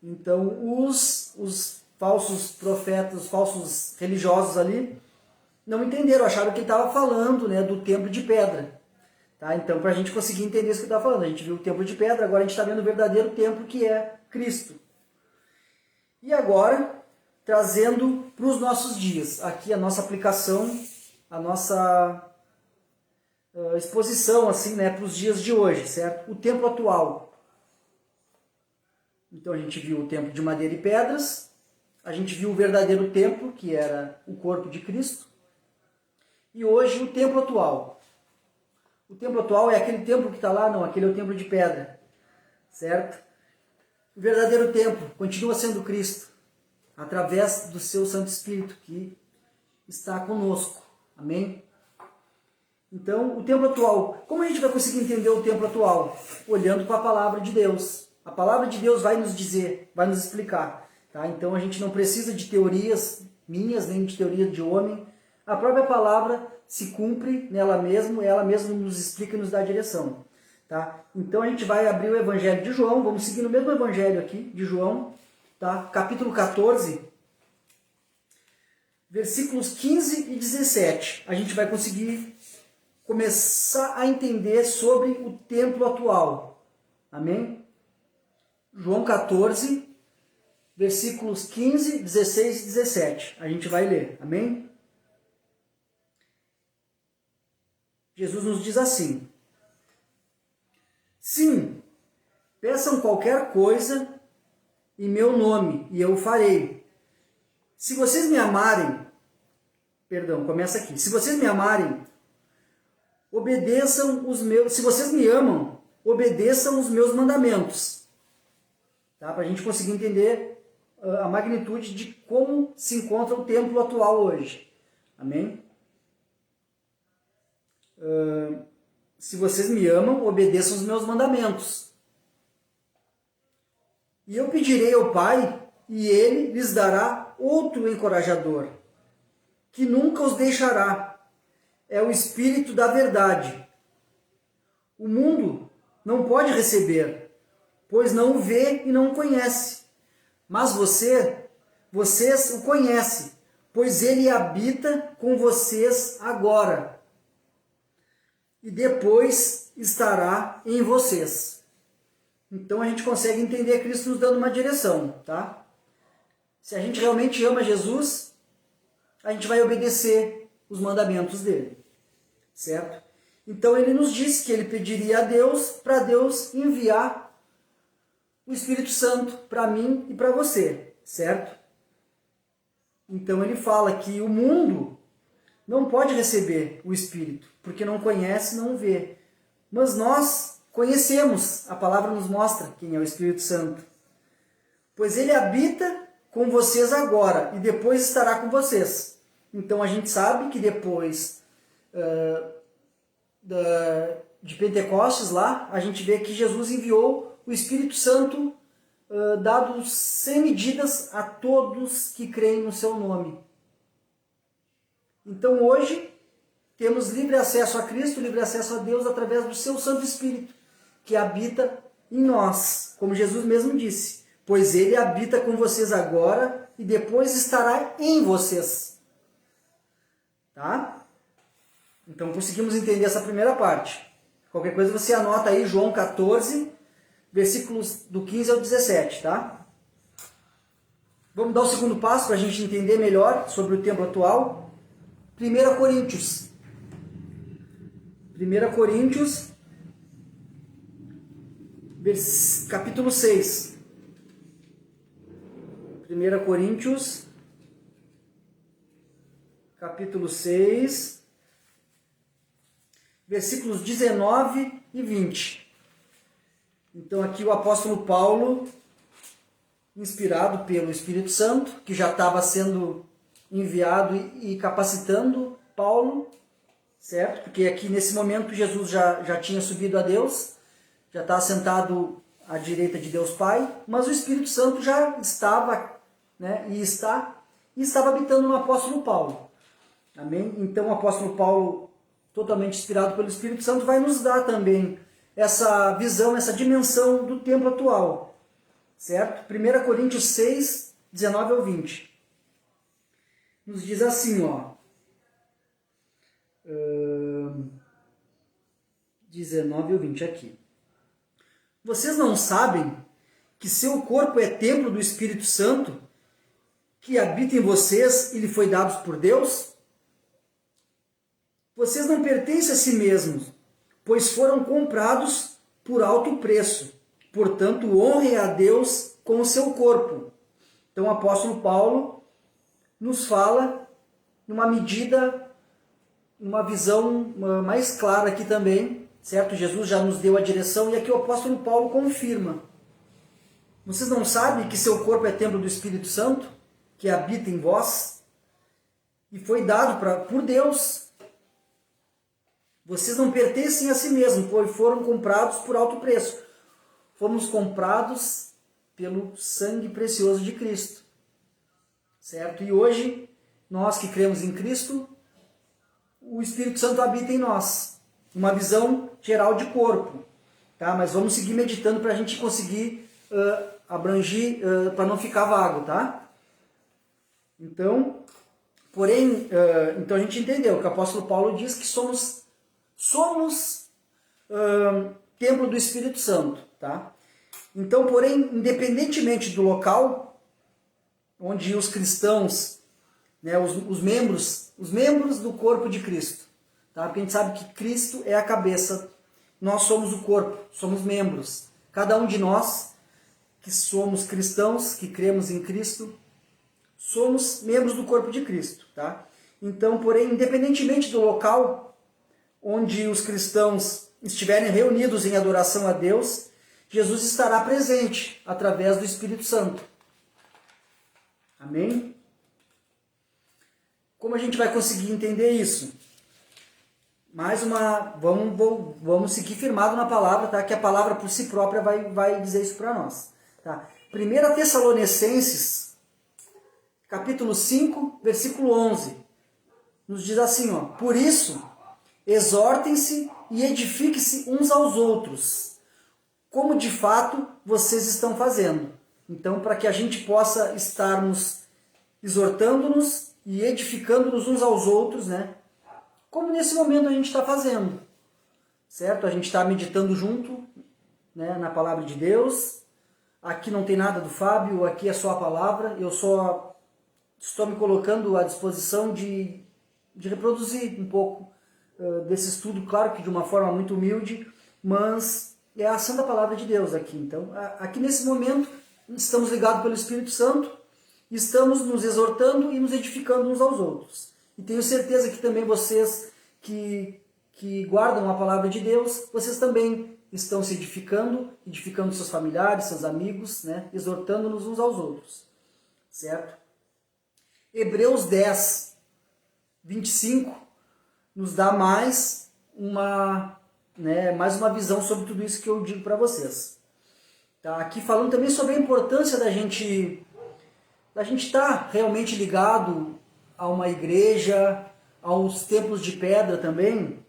Então os falsos profetas, os falsos religiosos ali, não entenderam, acharam que ele estava falando, né, do templo de pedra. Tá? Então, para a gente conseguir entender isso que ele está falando, a gente viu o templo de pedra, agora a gente está vendo o verdadeiro templo, que é Cristo. E agora, trazendo para os nossos dias, aqui a nossa aplicação, a nossa exposição, assim, né, para os dias de hoje, certo? O templo atual. Então, a gente viu o templo de madeira e pedras, a gente viu o verdadeiro templo, que era o corpo de Cristo, e hoje o templo atual. O templo atual é aquele templo que está lá? Não, aquele é o templo de pedra, certo? O verdadeiro templo continua sendo Cristo, através do seu Santo Espírito, que está conosco. Amém? Então, o tempo atual. Como a gente vai conseguir entender o tempo atual? Olhando para a palavra de Deus. A palavra de Deus vai nos dizer, vai nos explicar. Tá? Então, a gente não precisa de teorias minhas, nem de teoria de homem. A própria palavra se cumpre nela mesma, ela mesma nos explica e nos dá a direção. Tá? Então, a gente vai abrir o Evangelho de João, vamos seguir no mesmo Evangelho aqui, de João, tá? Capítulo 14, versículos 15 e 17. A gente vai conseguir começar a entender sobre o tempo atual. Amém? João 14, versículos 15, 16 e 17. A gente vai ler. Amém? Jesus nos diz assim: sim, peçam qualquer coisa em meu nome, e eu o farei. Se vocês me amarem, começa aqui. Se vocês me amarem, obedeçam os meus. Se vocês me amam, obedeçam os meus mandamentos. Tá? Para a gente conseguir entender a magnitude de como se encontra o templo atual hoje. Amém? Se vocês me amam, obedeçam os meus mandamentos. E eu pedirei ao Pai, e Ele lhes dará outro encorajador, que nunca os deixará. É o Espírito da verdade. O mundo não pode receber, pois não o vê e não o conhece. Mas vocês o conhecem, pois Ele habita com vocês agora. E depois estará em vocês. Então a gente consegue entender Cristo nos dando uma direção, tá? Se a gente realmente ama Jesus, a gente vai obedecer os mandamentos dele, certo? Então ele nos disse que ele pediria a Deus para Deus enviar o Espírito Santo para mim e para você, certo? Então ele fala que o mundo não pode receber o Espírito, porque não conhece, não vê. Mas nós conhecemos, a palavra nos mostra quem é o Espírito Santo. Pois ele habita com vocês agora e depois estará com vocês. Então a gente sabe que depois de Pentecostes lá, a gente vê que Jesus enviou o Espírito Santo dado sem medidas a todos que creem no seu nome. Então hoje temos livre acesso a Cristo, livre acesso a Deus através do seu Santo Espírito, que habita em nós, como Jesus mesmo disse, pois ele habita com vocês agora e depois estará em vocês. Tá? Então conseguimos entender essa primeira parte. Qualquer coisa você anota aí João 14, versículos do 15 ao 17, tá? Vamos dar o segundo passo para a gente entender melhor sobre o tempo atual. 1 Coríntios. 1 Coríntios, capítulo 6. 1 Coríntios, capítulo 6, versículos 19 e 20. Então aqui o apóstolo Paulo, inspirado pelo Espírito Santo, que já estava sendo enviado e capacitando Paulo, certo? Porque aqui nesse momento Jesus já tinha subido a Deus, já está sentado à direita de Deus Pai, mas o Espírito Santo já estava, né, e estava habitando no apóstolo Paulo. Amém? Então o apóstolo Paulo, totalmente inspirado pelo Espírito Santo, vai nos dar também essa visão, essa dimensão do tempo atual, certo? 1 Coríntios 6, 19 ao 20. Nos diz assim, ó, 19 ao 20 aqui. Vocês não sabem que seu corpo é templo do Espírito Santo, que habita em vocês e lhe foi dado por Deus? Vocês não pertencem a si mesmos, pois foram comprados por alto preço. Portanto, honrem a Deus com o seu corpo. Então o apóstolo Paulo nos fala numa medida, uma visão mais clara aqui também, certo? Jesus já nos deu a direção e aqui o apóstolo Paulo confirma. Vocês não sabem que seu corpo é templo do Espírito Santo, que habita em vós, e foi dado por Deus. Vocês não pertencem a si mesmos, pois foram comprados por alto preço. Fomos comprados pelo sangue precioso de Cristo. Certo? E hoje, nós que cremos em Cristo, o Espírito Santo habita em nós. Uma visão geral de corpo. Tá? Mas vamos seguir meditando para a gente conseguir abrangir, para não ficar vago. Tá? Então, então a gente entendeu que o apóstolo Paulo diz que somos templo do Espírito Santo. Tá? Então, porém, independentemente do local onde os cristãos, né, os membros do corpo de Cristo, tá? Porque a gente sabe que Cristo é a cabeça, nós somos o corpo, somos membros. Cada um de nós que somos cristãos, que cremos em Cristo, somos membros do corpo de Cristo. Tá? Então, porém, independentemente do local onde os cristãos estiverem reunidos em adoração a Deus, Jesus estará presente através do Espírito Santo. Amém? Como a gente vai conseguir entender isso? Vamos seguir firmado na palavra, tá? Que a palavra por si própria vai dizer isso para nós. Tá? 1 Tessalonicenses, capítulo 5, versículo 11, nos diz assim, ó: por isso, exortem-se e edifiquem-se uns aos outros, como de fato vocês estão fazendo. Então, para que a gente possa estarmos exortando-nos e edificando-nos uns aos outros, né? Como nesse momento a gente está fazendo, certo? A gente está meditando junto, né, na palavra de Deus. Aqui não tem nada do Fábio, aqui é só a palavra. Eu só estou me colocando à disposição de reproduzir um pouco desse estudo, claro que de uma forma muito humilde, mas é a ação da palavra de Deus aqui. Então, aqui nesse momento, estamos ligados pelo Espírito Santo, estamos nos exortando e nos edificando uns aos outros. E tenho certeza que também vocês que guardam a palavra de Deus, vocês também estão se edificando seus familiares, seus amigos, né? Exortando-nos uns aos outros. Certo? Hebreus 10, 25, nos dá mais uma visão sobre tudo isso que eu digo para vocês. Tá? Aqui falando também sobre a importância da gente estar realmente ligado a uma igreja, aos templos de pedra também,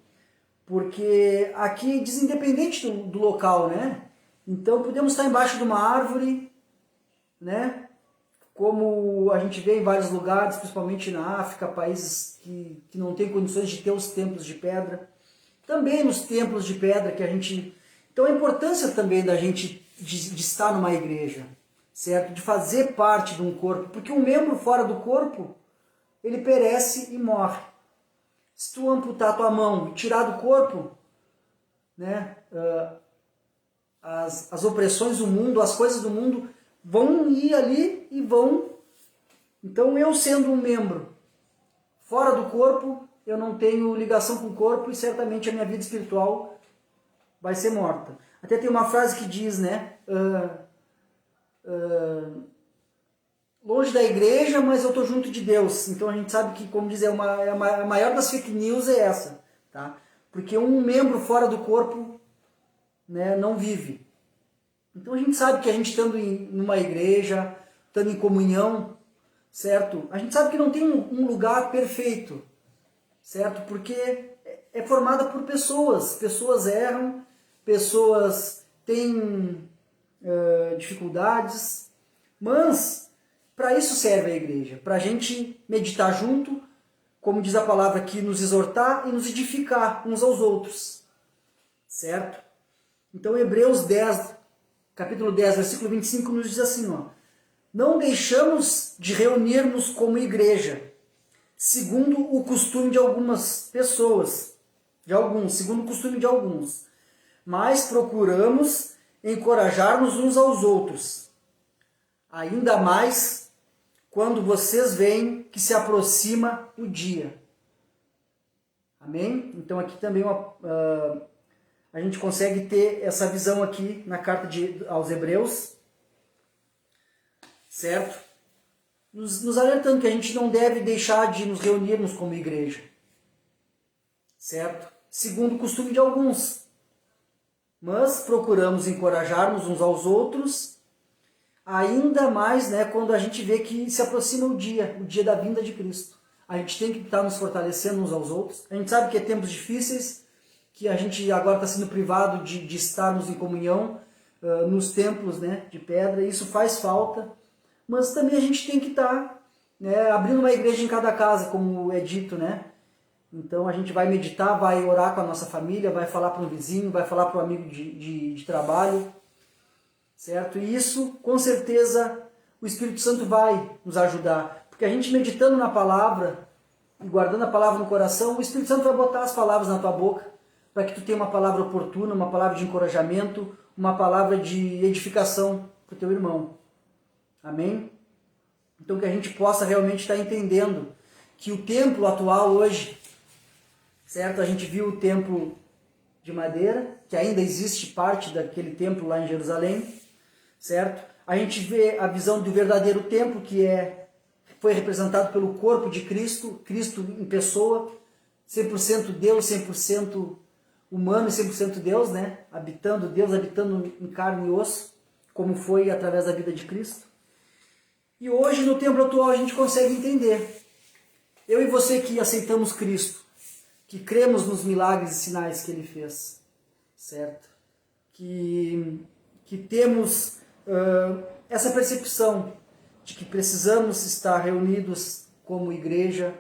porque aqui diz independente do local, né? Então podemos estar embaixo de uma árvore, né? Como a gente vê em vários lugares, principalmente na África, países que não têm condições de ter os templos de pedra. Também nos templos de pedra que a gente... Então a importância também da gente de estar numa igreja, certo? De fazer parte de um corpo, porque um membro fora do corpo, ele perece e morre. Se tu amputar tua mão e tirar do corpo, né, as opressões do mundo, as coisas do mundo vão ir ali e vão... Então eu sendo um membro fora do corpo, eu não tenho ligação com o corpo e certamente a minha vida espiritual vai ser morta. Até tem uma frase que diz, né, longe da igreja, mas eu estou junto de Deus. Então a gente sabe que, como diz, a maior das fake news é essa. Tá? Porque um membro fora do corpo, né, não vive. Então a gente sabe que a gente estando numa igreja, estando em comunhão, certo? A gente sabe que não tem um lugar perfeito, certo? Porque é formada por pessoas. Pessoas erram, pessoas têm dificuldades, mas... Para isso serve a igreja, para a gente meditar junto, como diz a palavra aqui, nos exortar e nos edificar uns aos outros. Certo? Então Hebreus 10, capítulo 10, versículo 25 nos diz assim, ó: não deixamos de reunirmos como igreja, segundo o costume de algumas pessoas, segundo o costume de alguns, mas procuramos encorajar-nos uns aos outros, ainda mais quando vocês veem que se aproxima o dia. Amém? Então aqui também a gente consegue ter essa visão aqui na carta aos Hebreus, certo? nos alertando que a gente não deve deixar de nos reunirmos como igreja, certo? Segundo o costume de alguns, mas procuramos encorajarmos uns aos outros, ainda mais, né, quando a gente vê que se aproxima o dia da vinda de Cristo. A gente tem que estar nos fortalecendo uns aos outros. A gente sabe que é tempos difíceis, que a gente agora está sendo privado de estarmos em comunhão nos templos, né, de pedra. Isso faz falta, mas também a gente tem que estar, né, abrindo uma igreja em cada casa, como é dito, né? Então a gente vai meditar, vai orar com a nossa família, vai falar para um vizinho, vai falar para um amigo de trabalho, certo? E isso, com certeza, o Espírito Santo vai nos ajudar. Porque a gente meditando na palavra e guardando a palavra no coração, o Espírito Santo vai botar as palavras na tua boca para que tu tenha uma palavra oportuna, uma palavra de encorajamento, uma palavra de edificação para o teu irmão. Amém? Então que a gente possa realmente estar entendendo que o templo atual hoje, certo? A gente viu o templo de madeira, que ainda existe parte daquele templo lá em Jerusalém, certo? A gente vê a visão do verdadeiro templo, que foi representado pelo corpo de Cristo, Cristo em pessoa, 100% Deus, 100% humano e 100% Deus, né? Deus habitando em carne e osso, como foi através da vida de Cristo. E hoje, no templo atual, a gente consegue entender. Eu e você que aceitamos Cristo, que cremos nos milagres e sinais que Ele fez, certo? Que temos essa percepção de que precisamos estar reunidos como igreja,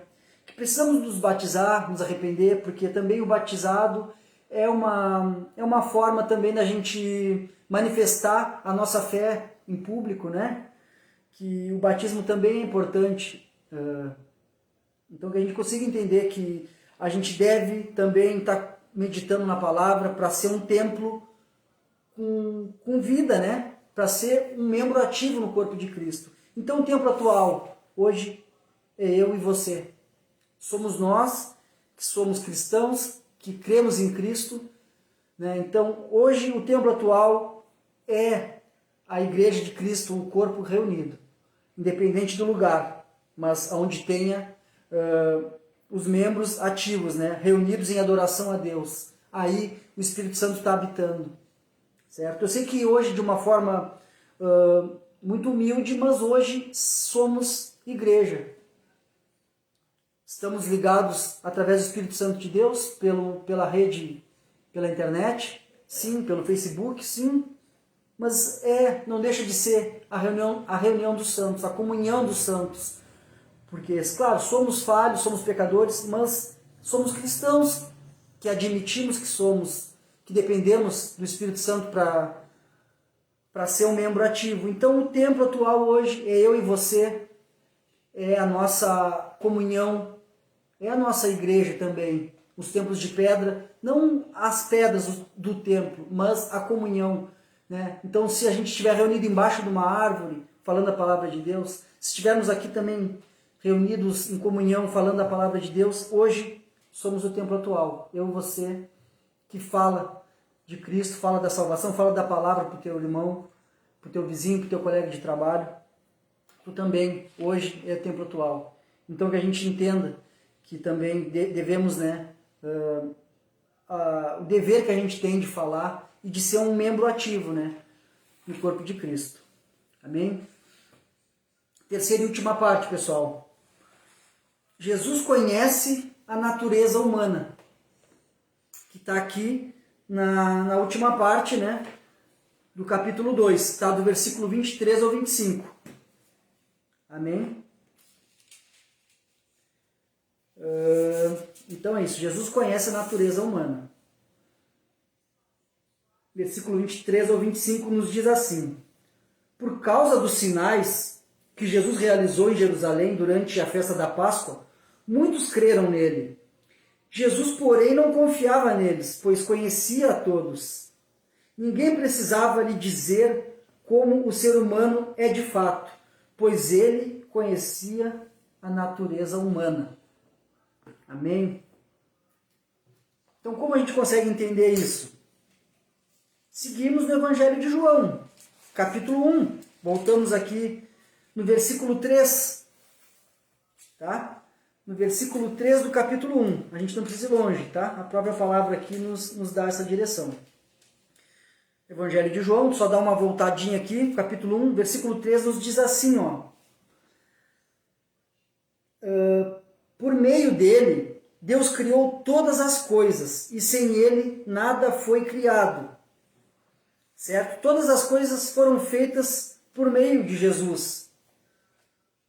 que precisamos nos batizar, nos arrepender, porque também o batizado é uma forma também da gente manifestar a nossa fé em público, né? Que o batismo também é importante. Então que a gente consiga entender que a gente deve também estar meditando na palavra para ser um templo com vida, né? Para ser um membro ativo no corpo de Cristo. Então o templo atual, hoje, é eu e você. Somos nós que somos cristãos, que cremos em Cristo, né? Então hoje o templo atual é a igreja de Cristo, o corpo reunido, independente do lugar, mas onde tenha os membros ativos, né? Reunidos em adoração a Deus. Aí o Espírito Santo está habitando, certo? Eu sei que hoje, de uma forma muito humilde, mas hoje somos igreja. Estamos ligados através do Espírito Santo de Deus, pela rede, pela internet, sim, pelo Facebook, sim, mas não deixa de ser a reunião dos santos, a comunhão dos santos. Porque, claro, somos falhos, somos pecadores, mas somos cristãos que admitimos que somos, que dependemos do Espírito Santo para ser um membro ativo. Então o templo atual hoje é eu e você, é a nossa comunhão, é a nossa igreja também. Os templos de pedra, não as pedras do templo, mas a comunhão, né? Então se a gente estiver reunido embaixo de uma árvore, falando a palavra de Deus, se estivermos aqui também reunidos em comunhão, falando a palavra de Deus, hoje somos o templo atual. Eu e você, que fala de Cristo, fala da salvação, fala da palavra para o teu irmão, para o teu vizinho, para o teu colega de trabalho. Tu também, hoje, é templo atual. Então que a gente entenda que também devemos, né, o dever que a gente tem de falar e de ser um membro ativo, né, no corpo de Cristo. Amém? Terceira e última parte, pessoal. Jesus conhece a natureza humana, que está aqui na última parte, né, do capítulo 2, está do versículo 23 ao 25. Amém? Então é isso, Jesus conhece a natureza humana. Versículo 23 ao 25 nos diz assim: por causa dos sinais que Jesus realizou em Jerusalém durante a festa da Páscoa, muitos creram nele. Jesus, porém, não confiava neles, pois conhecia a todos. Ninguém precisava lhe dizer como o ser humano é de fato, pois ele conhecia a natureza humana. Amém? Então, como a gente consegue entender isso? Seguimos no Evangelho de João, capítulo 1. Voltamos aqui no versículo 3, tá? No versículo 3 do capítulo 1. A gente não precisa ir longe, tá? A própria palavra aqui nos dá essa direção. Evangelho de João, só dá uma voltadinha aqui, capítulo 1, versículo 3 nos diz assim, ó. Por meio dele, Deus criou todas as coisas, e sem ele nada foi criado. Certo? Todas as coisas foram feitas por meio de Jesus.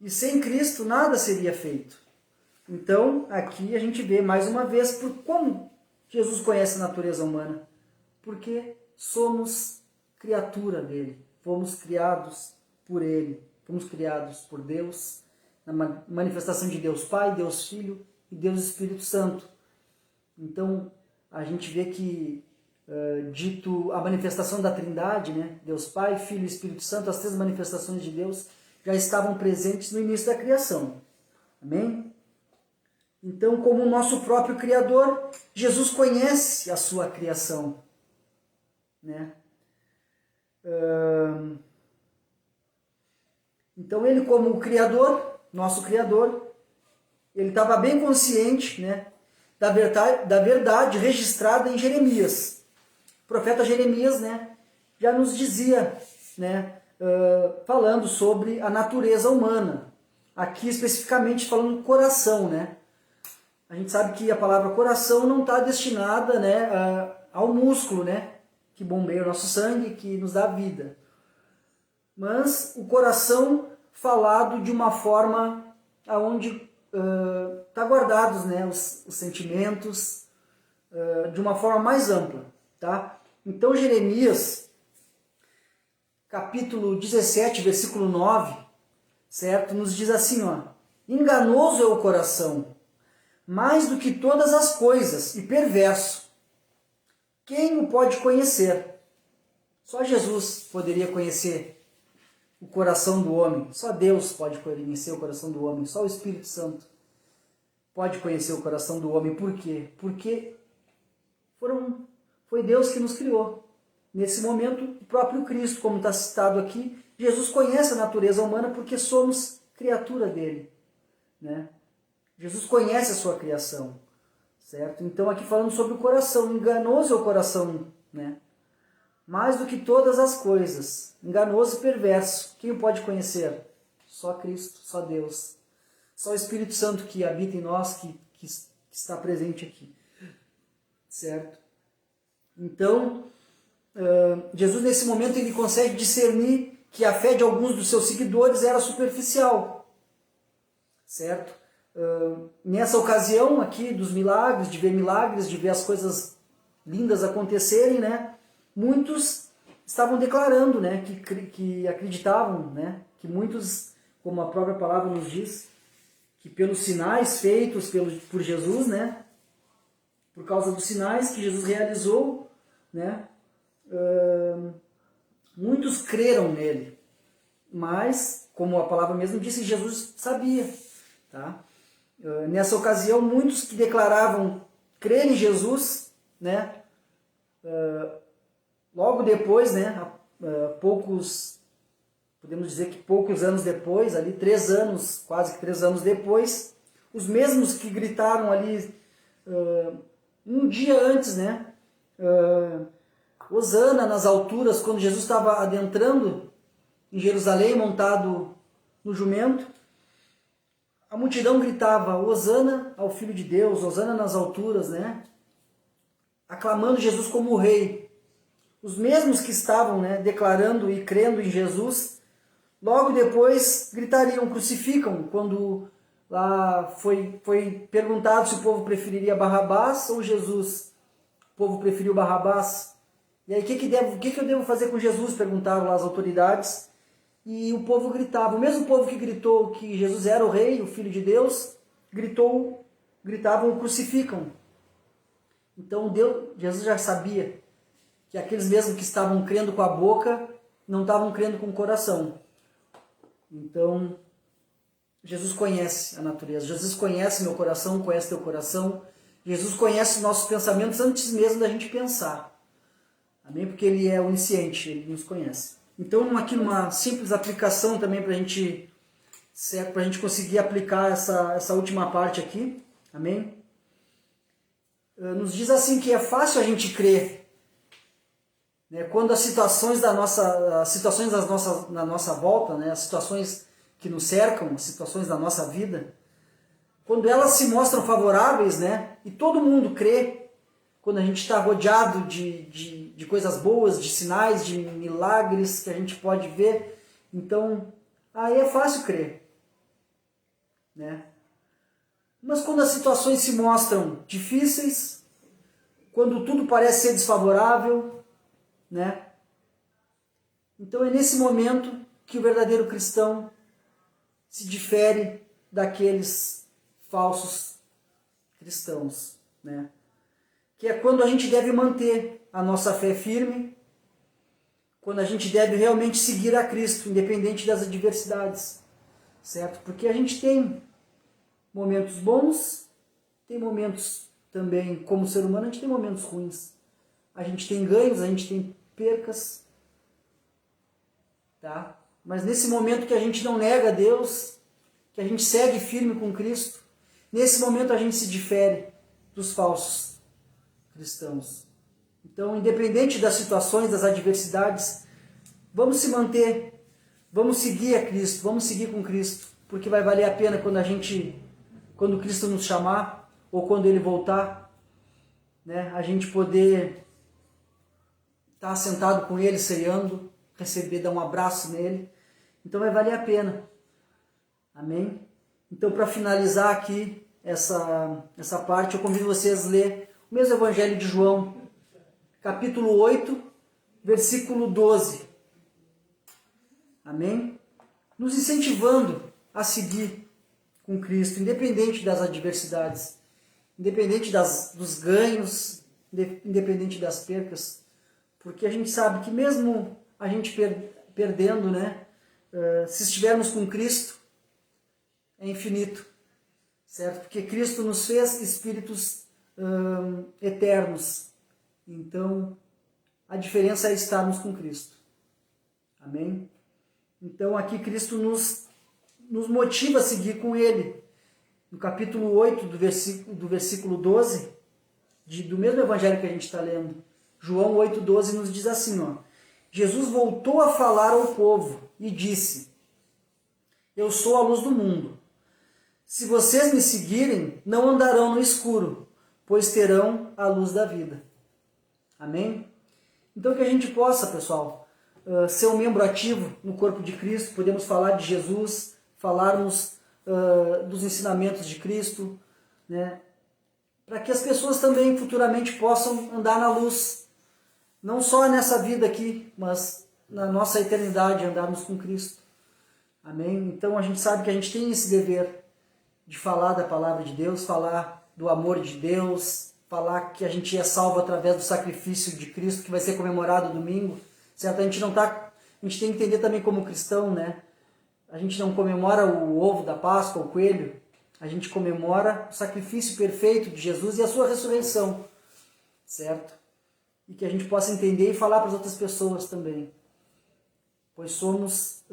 E sem Cristo nada seria feito. Então, aqui a gente vê mais uma vez por como Jesus conhece a natureza humana. Porque somos criatura dele. Fomos criados por ele. Fomos criados por Deus, na manifestação de Deus Pai, Deus Filho e Deus Espírito Santo. Então, a gente vê que, dito a manifestação da Trindade, né? Deus Pai, Filho e Espírito Santo, as três manifestações de Deus já estavam presentes no início da criação. Amém? Então, como o nosso próprio Criador, Jesus conhece a sua criação. Né? Então, ele como o Criador, nosso Criador, ele estava bem consciente, né, da verdade registrada em Jeremias. O profeta Jeremias, né, já nos dizia, né, falando sobre a natureza humana. Aqui especificamente falando do coração, né? A gente sabe que a palavra coração não está destinada, né, ao músculo, né, que bombeia o nosso sangue, que nos dá vida. Mas o coração falado de uma forma onde está guardados, né, os sentimentos, de uma forma mais ampla. Tá? Então Jeremias, capítulo 17, versículo 9, certo? Nos diz assim, ó, enganoso é o coração, mais do que todas as coisas, e perverso. Quem o pode conhecer? Só Jesus poderia conhecer o coração do homem. Só Deus pode conhecer o coração do homem. Só o Espírito Santo pode conhecer o coração do homem. Por quê? Porque foi Deus que nos criou. Nesse momento, o próprio Cristo, como está citado aqui, Jesus conhece a natureza humana porque somos criatura dele. Né? Jesus conhece a sua criação. Certo? Então, aqui falando sobre o coração, enganoso é o coração, né? Mais do que todas as coisas, enganoso e perverso. Quem o pode conhecer? Só Cristo, só Deus. Só o Espírito Santo que habita em nós, que está presente aqui. Certo? Então, Jesus nesse momento ele consegue discernir que a fé de alguns dos seus seguidores era superficial. Certo? Nessa ocasião aqui dos milagres, de ver as coisas lindas acontecerem, né? Muitos estavam declarando, né, que acreditavam, né, que muitos, como a própria palavra nos diz, que pelos sinais feitos por Jesus, né, por causa dos sinais que Jesus realizou, né, muitos creram nele. Mas, como a palavra mesmo disse, Jesus sabia. Tá? Nessa ocasião, muitos que declaravam crer em Jesus, né, logo depois, né, podemos dizer que poucos anos depois, ali 3 anos, quase que 3 anos depois, os mesmos que gritaram ali um dia antes, né, Hosana nas alturas, quando Jesus estava adentrando em Jerusalém, montado no jumento, a multidão gritava, Hosana ao Filho de Deus, Hosana nas alturas, né, aclamando Jesus como o rei. Os mesmos que estavam, né, declarando e crendo em Jesus, logo depois gritariam, crucificam, quando lá foi perguntado se o povo preferiria Barrabás ou Jesus. O povo preferiu Barrabás. E aí, o que eu devo fazer com Jesus? Perguntaram lá as autoridades. E o povo gritava. O mesmo povo que gritou que Jesus era o rei, o Filho de Deus, gritavam, crucificam. Então Jesus já sabia que aqueles mesmos que estavam crendo com a boca, não estavam crendo com o coração. Então, Jesus conhece a natureza. Jesus conhece meu coração, conhece teu coração. Jesus conhece nossos pensamentos antes mesmo da gente pensar. Amém? Porque Ele é onisciente, Ele nos conhece. Então, aqui numa simples aplicação também para a gente certo? Para a gente conseguir aplicar essa última parte aqui, amém? Nos diz assim que é fácil a gente crer, né? Quando as situações na nossa volta, né? As situações que nos cercam, as situações da nossa vida, quando elas se mostram favoráveis, né? E todo mundo crê, quando a gente está rodeado de coisas boas, de sinais, de milagres que a gente pode ver, então aí é fácil crer, né? Mas quando as situações se mostram difíceis, quando tudo parece ser desfavorável, né? Então é nesse momento que o verdadeiro cristão se difere daqueles falsos cristãos, né? Que é quando a gente deve manter a nossa fé firme, quando a gente deve realmente seguir a Cristo, independente das adversidades, certo? Porque a gente tem momentos bons, tem momentos também, como ser humano, a gente tem momentos ruins. A gente tem ganhos, a gente tem percas, tá? Mas nesse momento que a gente não nega a Deus, que a gente segue firme com Cristo, nesse momento a gente se difere dos falsos cristãos. Então, independente das situações, das adversidades, vamos se manter, vamos seguir a Cristo, vamos seguir com Cristo, porque vai valer a pena quando Cristo nos chamar, ou quando Ele voltar, né, a gente poder estar sentado com Ele, ceando, receber, dar um abraço nele. Então vai valer a pena. Amém? Então, para finalizar aqui essa parte, eu convido vocês a ler o mesmo Evangelho de João, capítulo 8, versículo 12. Amém? Nos incentivando a seguir com Cristo, independente das adversidades, independente dos ganhos, independente das percas, porque a gente sabe que mesmo a gente perdendo, né, se estivermos com Cristo, é infinito, certo? Porque Cristo nos fez espíritos eternos. Então, a diferença é estarmos com Cristo. Amém? Então, aqui Cristo nos motiva a seguir com Ele. No capítulo 8, do versículo 12, do mesmo evangelho que a gente está lendo, João 8,12 nos diz assim, ó, Jesus voltou a falar ao povo e disse, eu sou a luz do mundo. Se vocês me seguirem, não andarão no escuro, pois terão a luz da vida. Amém? Então que a gente possa, pessoal, ser um membro ativo no corpo de Cristo, podemos falar de Jesus, falarmos dos ensinamentos de Cristo, né? Para que as pessoas também futuramente possam andar na luz, não só nessa vida aqui, mas na nossa eternidade, andarmos com Cristo. Amém? Então a gente sabe que a gente tem esse dever de falar da palavra de Deus, falar do amor de Deus, falar que a gente é salvo através do sacrifício de Cristo, que vai ser comemorado domingo, certo? A gente tem que entender também como cristão, né? A gente não comemora o ovo da Páscoa, o coelho, a gente comemora o sacrifício perfeito de Jesus e a sua ressurreição, certo? E que a gente possa entender e falar para as outras pessoas também, pois somos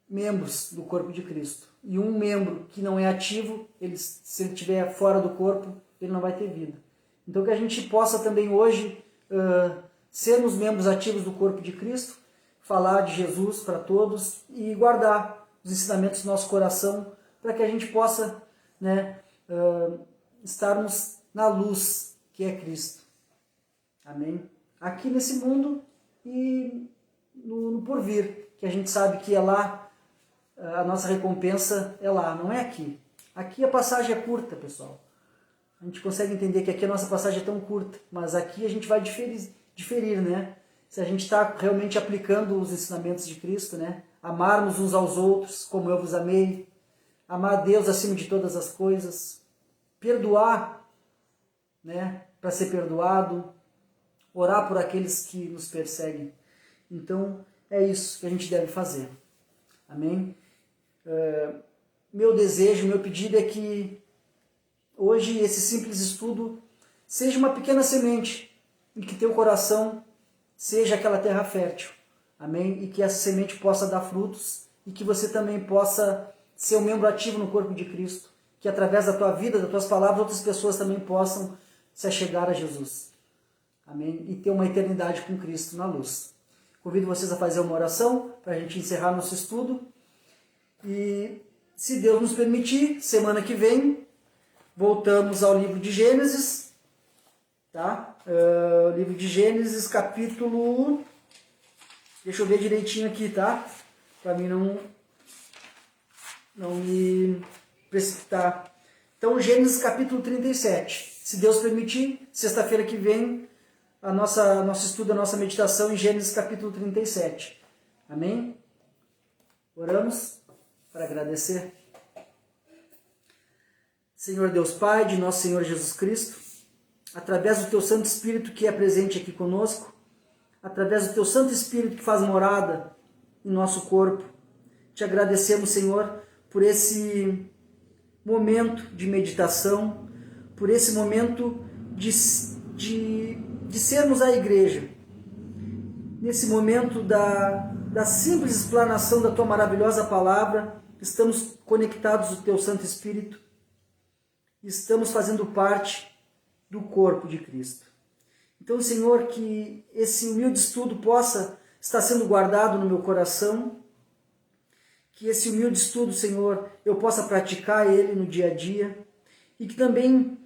membros do corpo de Cristo. E um membro que não é ativo, se ele estiver fora do corpo, ele não vai ter vida. Então que a gente possa também hoje sermos membros ativos do corpo de Cristo, falar de Jesus para todos e guardar os ensinamentos do nosso coração para que a gente possa, né, estarmos na luz que é Cristo. Amém? Aqui nesse mundo e no porvir, que a gente sabe que é lá, a nossa recompensa é lá, não é aqui. Aqui a passagem é curta, pessoal. A gente consegue entender que aqui a nossa passagem é tão curta, mas aqui a gente vai diferir, né? Se a gente está realmente aplicando os ensinamentos de Cristo, né? Amarmos uns aos outros como eu vos amei, amar a Deus acima de todas as coisas, perdoar, né? Para ser perdoado, orar por aqueles que nos perseguem. Então, é isso que a gente deve fazer. Amém? Meu desejo, meu pedido é que hoje esse simples estudo seja uma pequena semente e que teu coração seja aquela terra fértil. Amém? E que essa semente possa dar frutos e que você também possa ser um membro ativo no corpo de Cristo, que através da tua vida, das tuas palavras, outras pessoas também possam se achegar a Jesus. Amém? E ter uma eternidade com Cristo na luz. Convido vocês a fazer uma oração para a gente encerrar nosso estudo. E se Deus nos permitir, semana que vem, voltamos ao livro de Gênesis. Tá? O livro de Gênesis, capítulo... Deixa eu ver direitinho aqui, tá? Para mim não me precipitar. Então, Gênesis capítulo 37. Se Deus permitir, sexta-feira que vem, nosso estudo, a nossa meditação em Gênesis capítulo 37. Amém? Oramos para agradecer. Senhor Deus Pai, de nosso Senhor Jesus Cristo, através do Teu Santo Espírito que é presente aqui conosco, através do Teu Santo Espírito que faz morada em nosso corpo, te agradecemos, Senhor, por esse momento de meditação, por esse momento de sermos a igreja, nesse momento da simples explanação da Tua maravilhosa palavra, estamos conectados ao Teu Santo Espírito, estamos fazendo parte do corpo de Cristo. Então, Senhor, que esse humilde estudo possa estar sendo guardado no meu coração, que esse humilde estudo, Senhor, eu possa praticar ele no dia a dia, e que também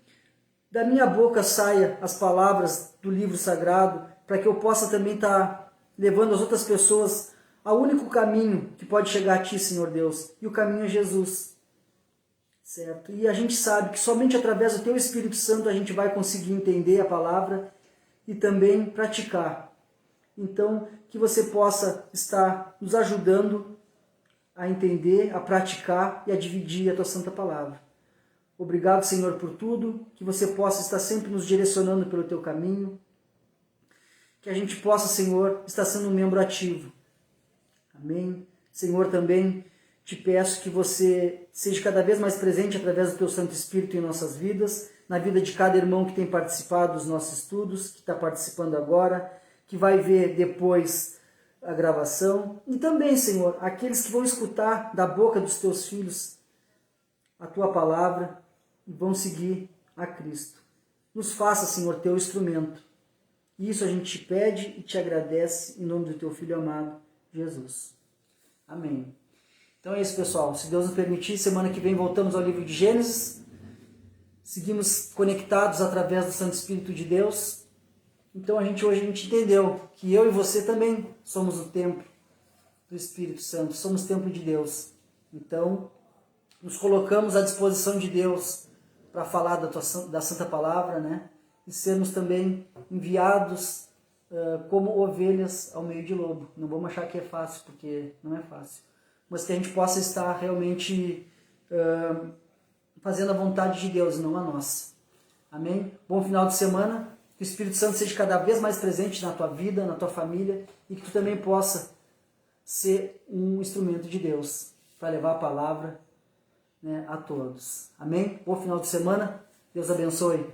da minha boca saia as palavras do livro sagrado, para que eu possa também estar levando as outras pessoas ao único caminho que pode chegar a Ti, Senhor Deus, e o caminho é Jesus. Certo? E a gente sabe que somente através do Teu Espírito Santo a gente vai conseguir entender a palavra e também praticar. Então, que você possa estar nos ajudando a entender, a praticar e a dividir a Tua Santa Palavra. Obrigado, Senhor, por tudo, que você possa estar sempre nos direcionando pelo Teu caminho, que a gente possa, Senhor, estar sendo um membro ativo. Amém? Senhor, também te peço que você seja cada vez mais presente através do Teu Santo Espírito em nossas vidas, na vida de cada irmão que tem participado dos nossos estudos, que está participando agora, que vai ver depois a gravação. E também, Senhor, aqueles que vão escutar da boca dos Teus filhos a Tua palavra e vão seguir a Cristo. Nos faça, Senhor, Teu instrumento. Isso a gente te pede e te agradece em nome do Teu Filho amado, Jesus. Amém. Então é isso, pessoal. Se Deus nos permitir, semana que vem voltamos ao livro de Gênesis. Seguimos conectados através do Santo Espírito de Deus. Então hoje a gente entendeu que eu e você também somos o templo do Espírito Santo, somos templo de Deus. Então, nos colocamos à disposição de Deus para falar da Santa Palavra, né? E sermos também enviados como ovelhas ao meio de lobo. Não vamos achar que é fácil, porque não é fácil. Mas que a gente possa estar realmente fazendo a vontade de Deus, não a nossa. Amém? Bom final de semana. Que o Espírito Santo seja cada vez mais presente na tua vida, na tua família, e que tu também possa ser um instrumento de Deus para levar a palavra, né, a todos. Amém? Bom final de semana. Deus abençoe.